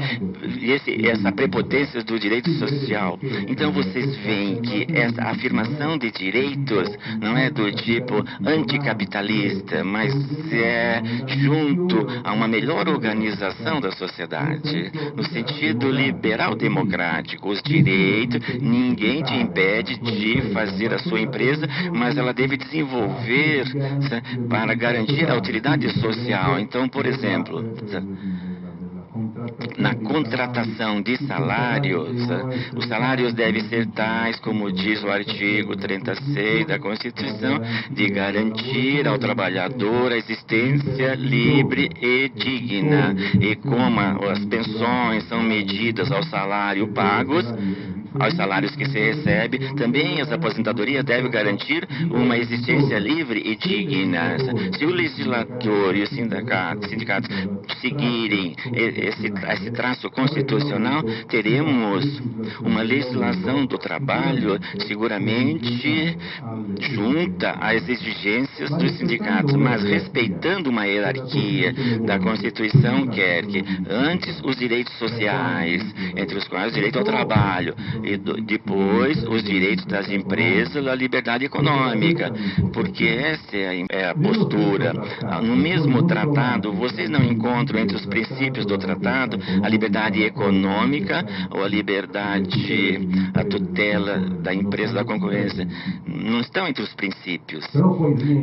essa prepotência do direito social. Então, vocês veem que essa afirmação de direitos não é do tipo anticapitalista, mas é junto a uma melhor organização da sociedade, no sentido liberal democrático. Os direitos, ninguém te impede de fazer a sua empresa, mas ela deve desenvolver para garantir a utilidade social. Então, por exemplo, na contratação de salários, os salários devem ser tais, como diz o artigo 36 da Constituição, de garantir ao trabalhador a existência livre e digna. E como as pensões são medidas ao salário pagos, aos salários que se recebe, também as aposentadorias devem garantir uma existência livre e digna. Se o legislador e os sindicatos seguirem esse traço constitucional, teremos uma legislação do trabalho seguramente junta às exigências dos sindicatos, mas respeitando uma hierarquia da Constituição, quer que antes os direitos sociais, entre os quais o direito ao trabalho, e depois os direitos das empresas, a liberdade econômica, porque essa é a postura. No mesmo tratado, vocês não encontram entre os princípios do tratado a liberdade econômica ou a liberdade, a tutela da empresa, da concorrência. Não estão entre os princípios,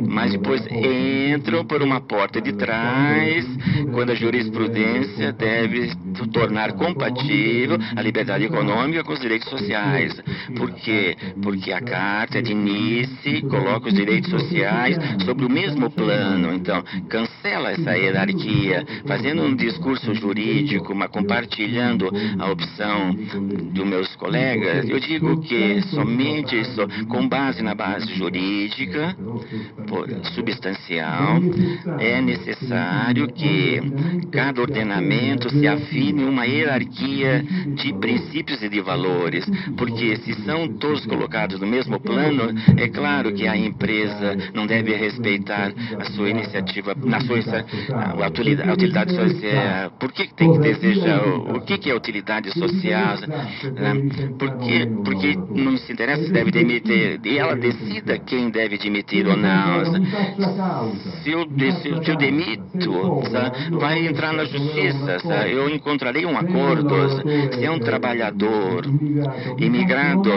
mas depois entram por uma porta de trás, quando a jurisprudência deve tornar compatível a liberdade econômica com os direitos sociais. Por quê? Porque a Carta de Nice coloca os direitos sociais sobre o mesmo plano. Então, cancela essa hierarquia, fazendo um discurso jurídico, mas compartilhando a opção dos meus colegas. Eu digo que somente com base na base jurídica, substancial, é necessário que cada ordenamento se afirme uma hierarquia de princípios e de valores, porque se são todos colocados no mesmo plano, é claro que a empresa não deve respeitar a sua iniciativa, a utilidade social. Por que tem que desejar? O que é utilidade social? Porque não se interessa se deve demitir, e ela decida quem deve demitir ou não. Se eu demito, vai entrar na justiça, eu encontrarei um acordo. Se é um trabalhador imigrado,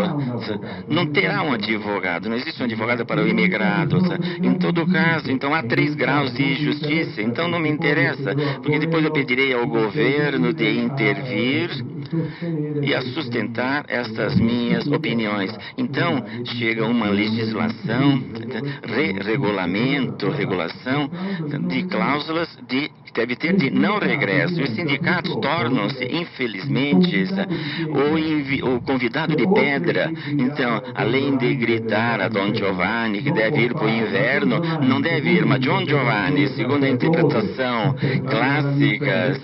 não terá um advogado, não existe um advogado para o imigrado. Em todo caso, então há 3 graus de justiça, então não me interessa, porque depois eu pedirei ao governo de intervir e a sustentar estas minhas opiniões. Então, chega uma legislação, regulação de cláusulas que deve ter de não regresso. Os sindicatos tornam-se, infelizmente, o convidado de pedra. Então, além de gritar a Don Giovanni que deve ir para o inverno, não deve ir, mas Don Giovanni, segundo a interpretação clássica,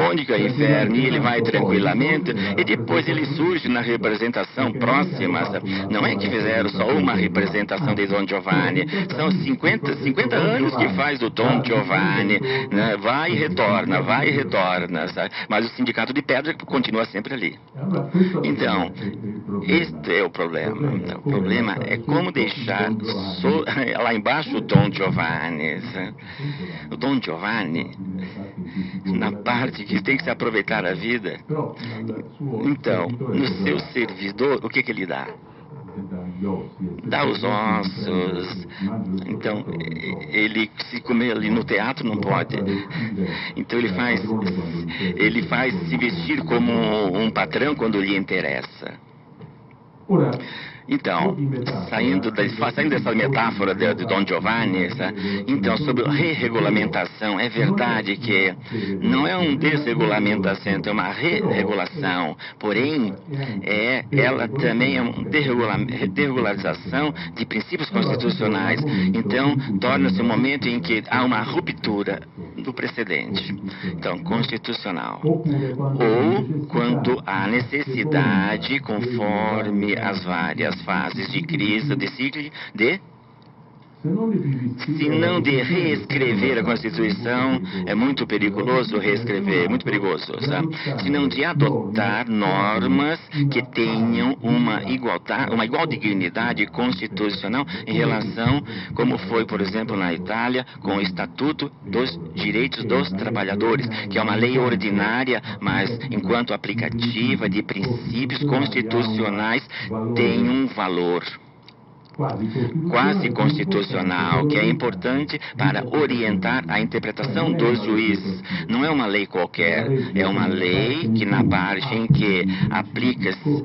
onde que é o inferno, e ele vai tranquilamente, e depois ele surge na representação próxima. Não é que fizeram só uma representação de Don Giovanni, são 50 anos que faz o Don Giovanni, né? Vai e retorna, sabe? Mas o sindicato de pedra continua sempre ali. Então, este é o problema. O problema é como deixar lá embaixo o Don Giovanni. Sabe? O Don Giovanni, na parte que tem que se aproveitar a vida, então, no seu servidor, o que ele dá? Dá os ossos. Então, ele se comer ali no teatro não pode. Então ele faz se vestir como um patrão quando lhe interessa. Então, saindo dessa metáfora de Don Giovanni, então, sobre re-regulamentação, é verdade que não é uma desregulamentação, é uma re-regulação, porém, ela também é uma desregularização de princípios constitucionais. Então, torna-se um momento em que há uma ruptura do precedente, então, constitucional. Ou quando há necessidade, conforme as várias fases de crise, de ciclo, se não de reescrever a Constituição, é muito perigoso reescrever, muito perigoso, sabe? Se não de adotar normas que tenham uma igual dignidade constitucional em relação, como foi, por exemplo, na Itália, com o Estatuto dos Direitos dos Trabalhadores, que é uma lei ordinária, mas enquanto aplicativa de princípios constitucionais tem um valor quase constitucional, que é importante para orientar a interpretação dos juízes. Não é uma lei qualquer, é uma lei que, na parte em que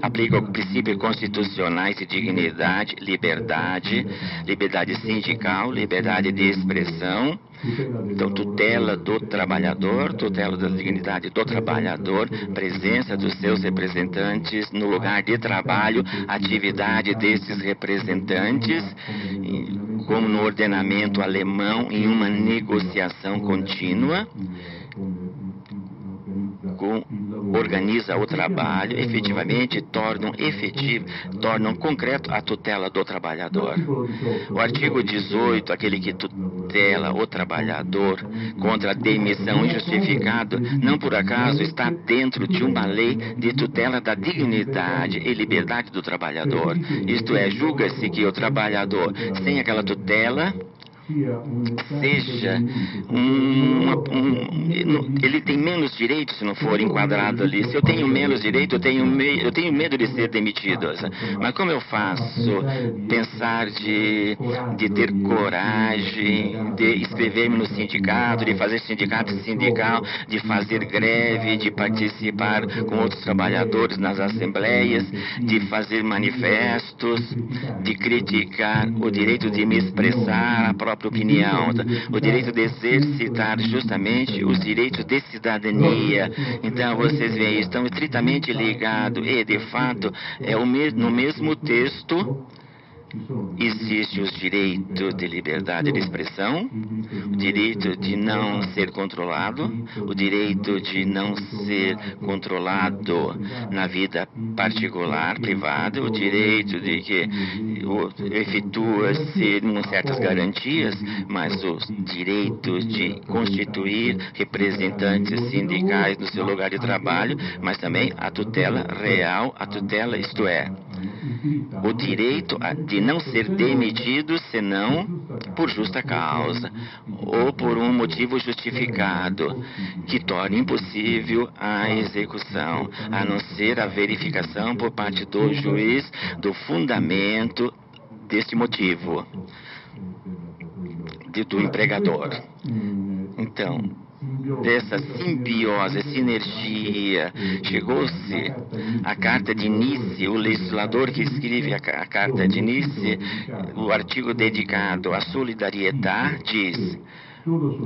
aplica os princípios constitucionais de dignidade, liberdade sindical, liberdade de expressão, então tutela do trabalhador, tutela da dignidade do trabalhador, presença dos seus representantes no lugar de trabalho, atividade desses representantes, como no ordenamento alemão, em uma negociação contínua, organiza o trabalho, efetivamente tornam concreto a tutela do trabalhador. O artigo 18, aquele que tutela o trabalhador contra a demissão injustificada, não por acaso está dentro de uma lei de tutela da dignidade e liberdade do trabalhador. Isto é, julga-se que o trabalhador, sem aquela tutela, seja ele tem menos direitos se não for enquadrado ali. Se eu tenho menos direito, eu tenho medo de ser demitido. Mas como eu faço pensar de ter coragem de inscrever-me no sindicato, de fazer sindicato sindical, de fazer greve, de participar com outros trabalhadores nas assembleias, de fazer manifestos, de criticar o direito de me expressar a própria opinião, o direito de exercitar justamente os direitos de cidadania. Então, vocês veem, estão estritamente ligados e, de fato, no mesmo texto existe os direitos de liberdade de expressão, o direito de não ser controlado, o direito de não ser controlado na vida particular, privada, o direito de que efetua-se certas garantias, mas os direitos de constituir representantes sindicais no seu lugar de trabalho, mas também a tutela real, a tutela, isto é, o direito de não ser demitido senão por justa causa ou por um motivo justificado que torne impossível a execução, a não ser a verificação por parte do juiz do fundamento deste motivo do empregador. Então, dessa simbiose, sinergia, chegou-se à Carta de Nice. O legislador que escreve a Carta de Nice, o artigo dedicado à solidariedade, diz: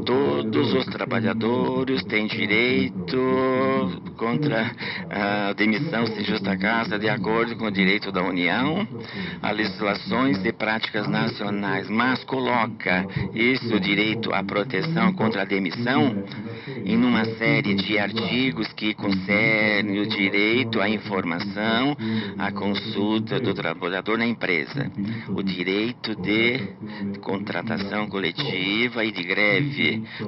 todos os trabalhadores têm direito contra a demissão sem justa causa, de acordo com o direito da União, a legislações e práticas nacionais, mas coloca esse direito à proteção contra a demissão em uma série de artigos que concernem o direito à informação, à consulta do trabalhador na empresa, o direito de contratação coletiva e de greve,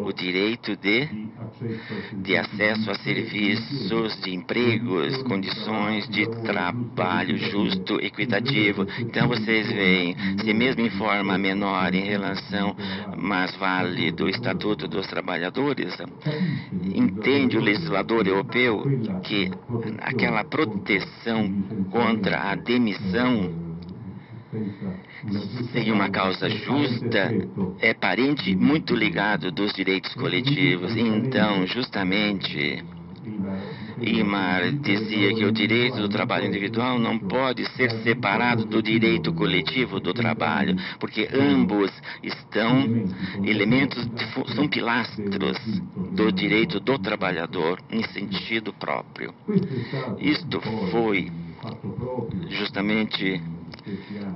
o direito de acesso a serviços, de empregos, condições de trabalho justo, equitativo. Então, vocês veem, se mesmo em forma menor em relação, mas vale do Estatuto dos Trabalhadores, entende o legislador europeu que aquela proteção contra a demissão sem uma causa justa é parente muito ligado dos direitos coletivos. Então, justamente, Imar dizia que o direito do trabalho individual não pode ser separado do direito coletivo do trabalho, porque ambos estão são pilastros do direito do trabalhador em sentido próprio. Isto foi justamente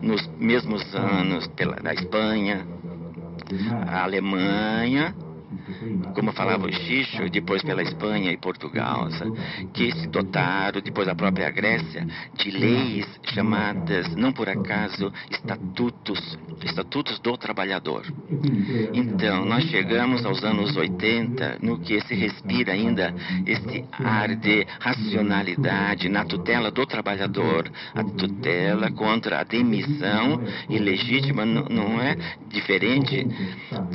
nos mesmos anos da Espanha, a Alemanha, como falava o Xixo, depois pela Espanha e Portugal, que se dotaram, depois a própria Grécia, de leis chamadas, não por acaso, estatutos do trabalhador. Então, nós chegamos aos anos 80, no que se respira ainda este ar de racionalidade na tutela do trabalhador. A tutela contra a demissão ilegítima não é diferente,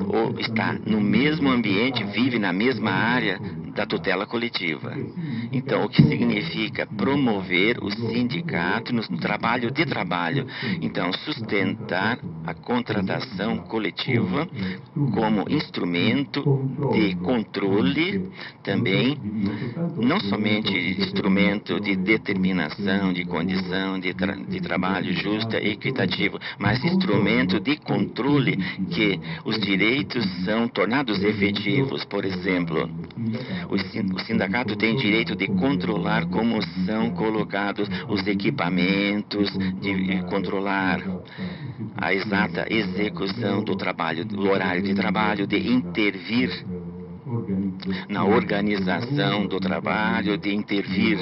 ou está no mesmo ambiente, vive na mesma área da tutela coletiva. Então, o que significa promover o sindicato no trabalho de trabalho. Então, sustentar a contratação coletiva como instrumento de controle, também, não somente instrumento de determinação de condição de trabalho justa e equitativo, mas instrumento de controle que os direitos são tornados efetivos. Por exemplo, o sindicato tem direito de controlar como são colocados os equipamentos, de controlar a exata execução do trabalho, do horário de trabalho, de intervir na organização do trabalho, de intervir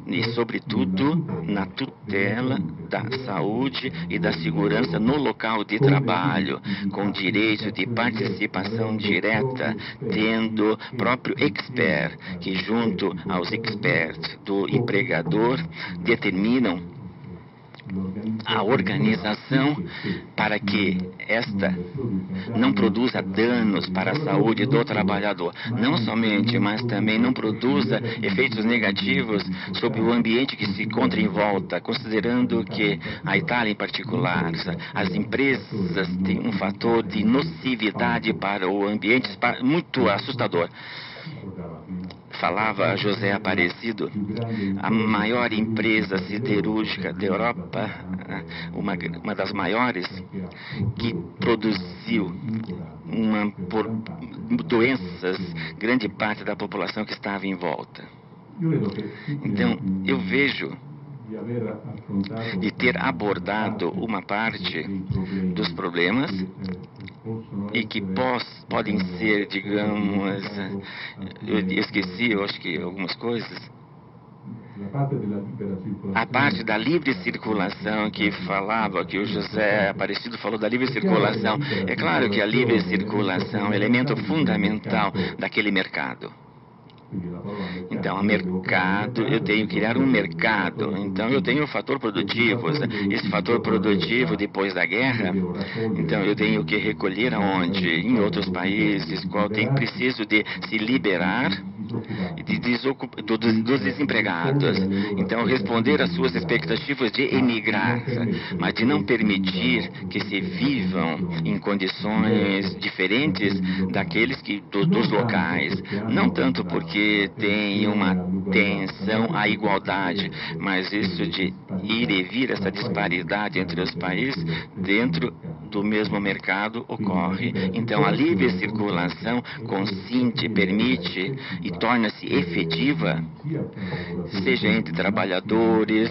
e, sobretudo, na tutela da saúde e da segurança no local de trabalho, com direito de participação direta, tendo próprio expert, que junto aos experts do empregador determinam a organização para que esta não produza danos para a saúde do trabalhador. Não somente, mas também não produza efeitos negativos sobre o ambiente que se encontra em volta, considerando que a Itália em particular, as empresas têm um fator de nocividade para o ambiente muito assustador. Falava José Aparecido, a maior empresa siderúrgica da Europa, uma das maiores, que produziu por doenças grande parte da população que estava em volta. Então, eu vejo de ter abordado uma parte dos problemas e que podem ser, digamos, eu esqueci, eu acho que algumas coisas. A parte da livre circulação que falava, que o José Aparecido falou da livre circulação, é claro que a livre circulação é um elemento fundamental daquele mercado. Então, o mercado, eu tenho que criar um mercado. Então, eu tenho o fator produtivo. Esse fator produtivo, depois da guerra, então, eu tenho que recolher aonde? Em outros países, qual tem preciso de se liberar dos desempregados. Então, responder às suas expectativas de emigrar, mas de não permitir que se vivam em condições diferentes daqueles dos locais. Não tanto porque tem uma tensão à igualdade, mas isso de ir e vir, essa disparidade entre os países dentro do mesmo mercado ocorre. Então, a livre circulação consente, permite e torna-se efetiva, seja entre trabalhadores,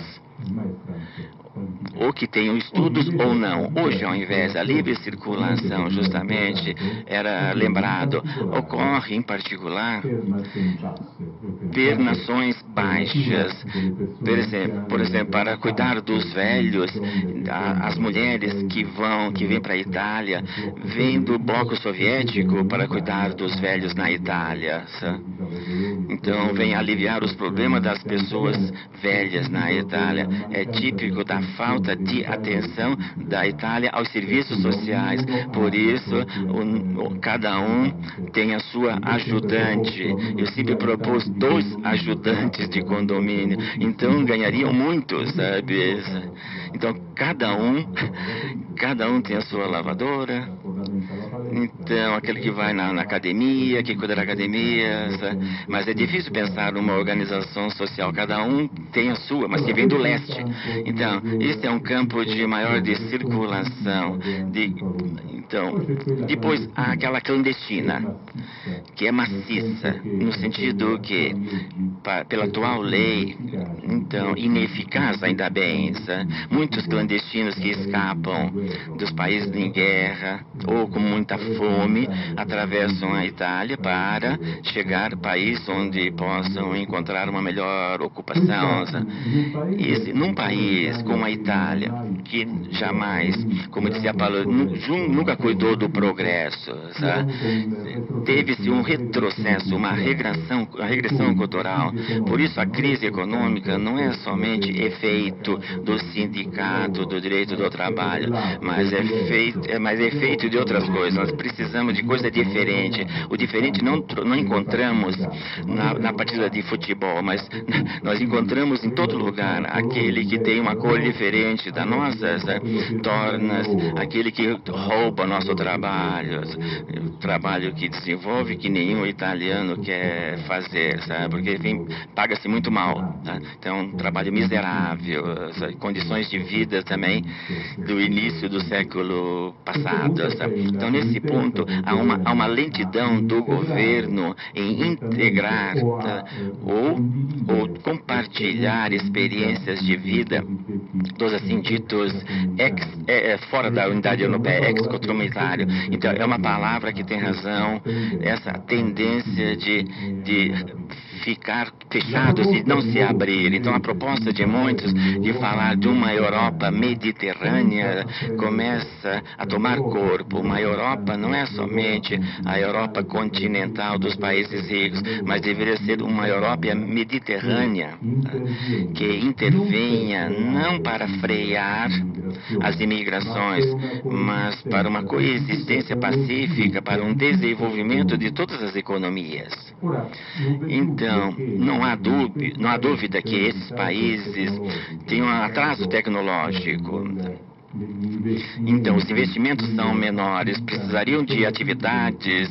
ou que tenham estudos ou não. Hoje, ao invés da livre circulação, justamente, era lembrado, ocorre em particular per nações baixas. Por exemplo, para cuidar dos velhos, as mulheres que vêm para a Itália, vêm do bloco soviético para cuidar dos velhos na Itália. Então, vem aliviar os problemas das pessoas velhas na Itália. É típico da falta de atenção da Itália aos serviços sociais. Por isso, cada um tem a sua ajudante. Eu sempre propus 2 ajudantes de condomínio. Então, ganhariam muito, sabe? Então, cada um tem a sua lavadora. Então, aquele que vai na academia, que cuida da academia. Mas é difícil pensar numa organização social. Cada um tem a sua, mas que vem do leste. Então, este é um campo de maior de circulação. Então, depois, há aquela clandestina, que é maciça, no sentido que, pela atual lei, então, ineficaz ainda bem, muitos clandestinos que escapam dos países em guerra ou com muita fome, atravessam a Itália para chegar a país onde possam encontrar uma melhor ocupação. Num país como a Itália, que jamais, como dizia Paulo, nunca cuidou do progresso, teve-se um retrocesso, uma regressão cultural. Por isso, a crise econômica não é somente efeito do sindicato, do direito do trabalho, mas é efeito de outras coisas. Nós precisamos de coisa diferente. O diferente não encontramos na partida de futebol, mas nós encontramos em todo lugar. Aquele que tem uma cor diferente da nossa, torna aquele que rouba nosso trabalho, o trabalho que desenvolve que nenhum italiano quer fazer, sabe? Porque, enfim, paga-se muito mal. Então, um trabalho miserável, condições de vida também do início do século passado. Então, nesse ponto, há uma lentidão do governo em integrar ou compartilhar experiências de vida dos assim ditos fora da unidade europeia, ex-comunitário. Então, é uma palavra que tem razão, essa tendência de ficar fechados e não se abrir. Então, a proposta de muitos de falar de uma Europa mediterrânea começa a tomar corpo. Uma Europa não é somente a Europa continental dos países ricos, mas deveria ser uma Europa mediterrânea que intervenha não para frear as imigrações, mas para uma coexistência pacífica, para um desenvolvimento de todas as economias. Então, não há dúvida que esses países têm um atraso tecnológico. Então, os investimentos são menores, precisariam de atividades.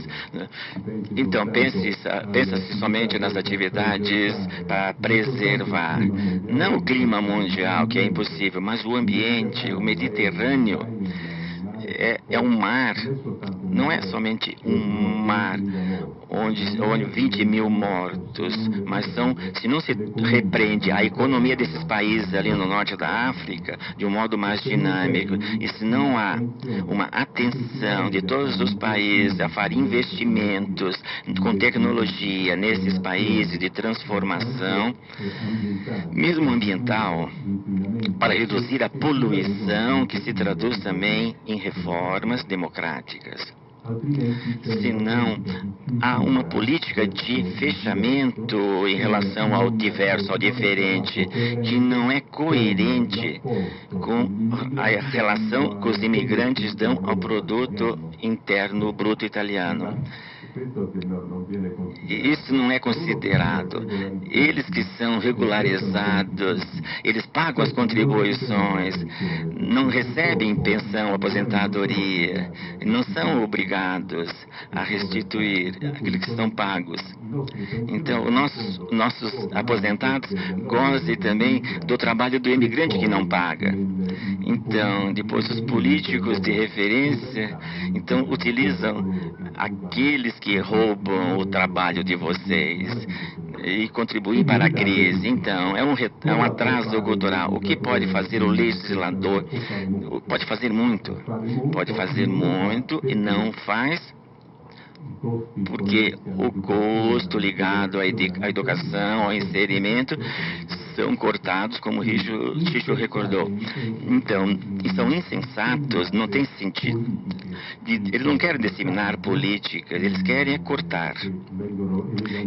Então, pensa-se somente nas atividades para preservar, não o clima mundial, que é impossível, mas o ambiente, o Mediterrâneo. É um mar, não é somente um mar onde 20 mil mortos, mas se não se repreende a economia desses países ali no norte da África de um modo mais dinâmico, e se não há uma atenção de todos os países a fazer investimentos com tecnologia nesses países de transformação, mesmo ambiental, para reduzir a poluição, que se traduz também em reformas democráticas. Senão, há uma política de fechamento em relação ao diverso, ao diferente, que não é coerente com a relação que os imigrantes dão ao produto interno bruto italiano. Isso não é considerado. Eles que são regularizados, eles pagam as contribuições, não recebem pensão, aposentadoria, não são obrigados a restituir aquilo que estão pagos. Então, nossos aposentados gozem também do trabalho do imigrante que não paga. Então, depois os políticos de referência, então, utilizam aqueles que roubam o trabalho de vocês e contribuem para a crise. Então, é um atraso cultural. O que pode fazer o legislador? Pode fazer muito e não faz, porque o custo ligado à educação, ao inserimento, são cortados, como o Chicho recordou. Então, são insensatos, não tem sentido. Eles não querem disseminar políticas, eles querem cortar.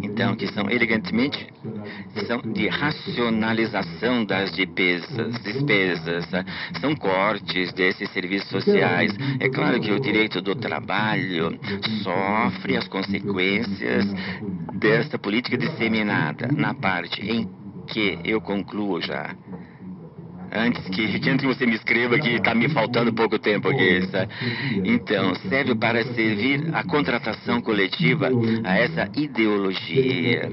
Então, que são elegantemente, são de racionalização das despesas, são cortes desses serviços sociais. É claro que o direito do trabalho sofre as consequências desta política disseminada, na parte em que eu concluo já. Antes que você me escreva que está me faltando pouco tempo aqui. Sabe? Então, serve para servir a contratação coletiva a essa ideologia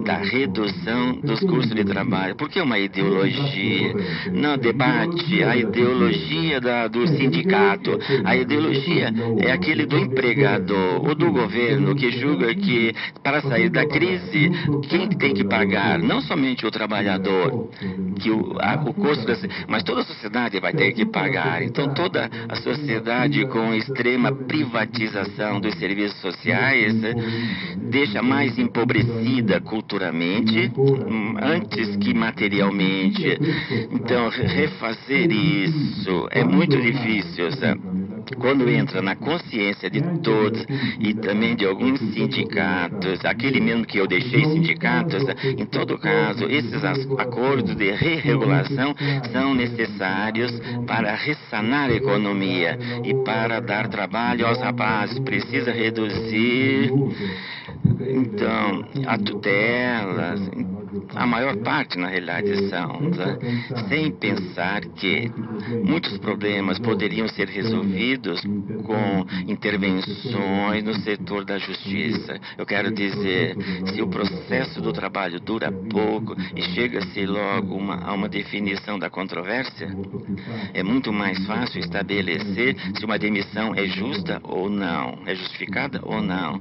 da redução dos custos de trabalho. Por que uma ideologia? Não debate a ideologia do sindicato. A ideologia é aquele do empregador ou do governo que julga que para sair da crise, quem tem que pagar? Não somente o trabalhador, que o custo mas toda a sociedade vai ter que pagar. Então, toda a sociedade com extrema privatização dos serviços sociais deixa mais empobrecida culturalmente, antes que materialmente. Então, refazer isso é muito difícil, sabe? Quando entra na consciência de todos e também de alguns sindicatos, aquele mesmo que eu deixei sindicatos, em todo caso, esses acordos de re-regulação são necessários para ressanar a economia e para dar trabalho aos rapazes. Precisa reduzir, então, a tutela, a maior parte, na realidade, são, sem pensar que muitos problemas poderiam ser resolvidos com intervenções no setor da justiça. Eu quero dizer, se o processo do trabalho dura pouco e chega-se logo a uma definição da controvérsia, é muito mais fácil estabelecer se uma demissão é justa ou não, é justificada ou não.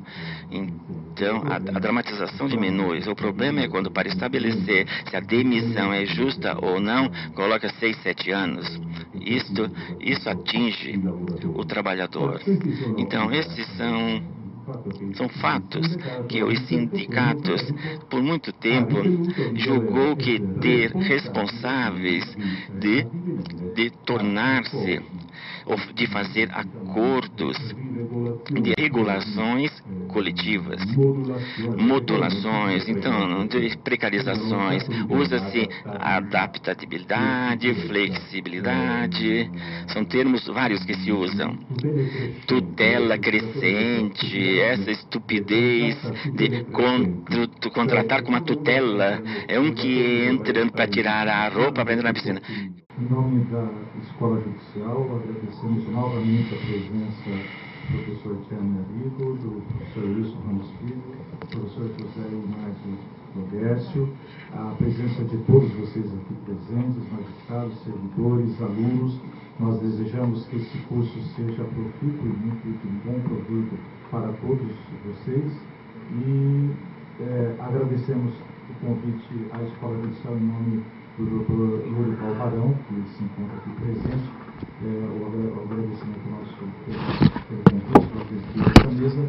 Então, a dramatização diminui. O problema é quando, para estabelecer se a demissão é justa ou não, coloca 6, 7 anos. Isso atinge o trabalhador. Então, esses são São fatos que os sindicatos, por muito tempo, julgou que ter responsáveis de tornar-se, ou de fazer acordos de regulações coletivas, modulações, então, de precarizações, usa-se adaptabilidade, flexibilidade, são termos vários que se usam. Tutela crescente, essa estupidez de contratar com uma tutela, é um que entra para tirar a roupa para entrar na piscina. Em nome da Escola Judicial, agradecemos novamente a presença do professor Tiane Arrigo, do professor Wilson Ramos Filho, do professor José Inácio Logércio, a presença de todos vocês aqui presentes, magistrados, servidores, alunos. Nós desejamos que esse curso seja profícuo e muito de bom proveito para todos vocês e agradecemos o convite à Escola Judicial em nome do Dr. Lourival Barão, que se encontra aqui presente. O agradecimento nosso pelo convite, pela presença dessa mesa.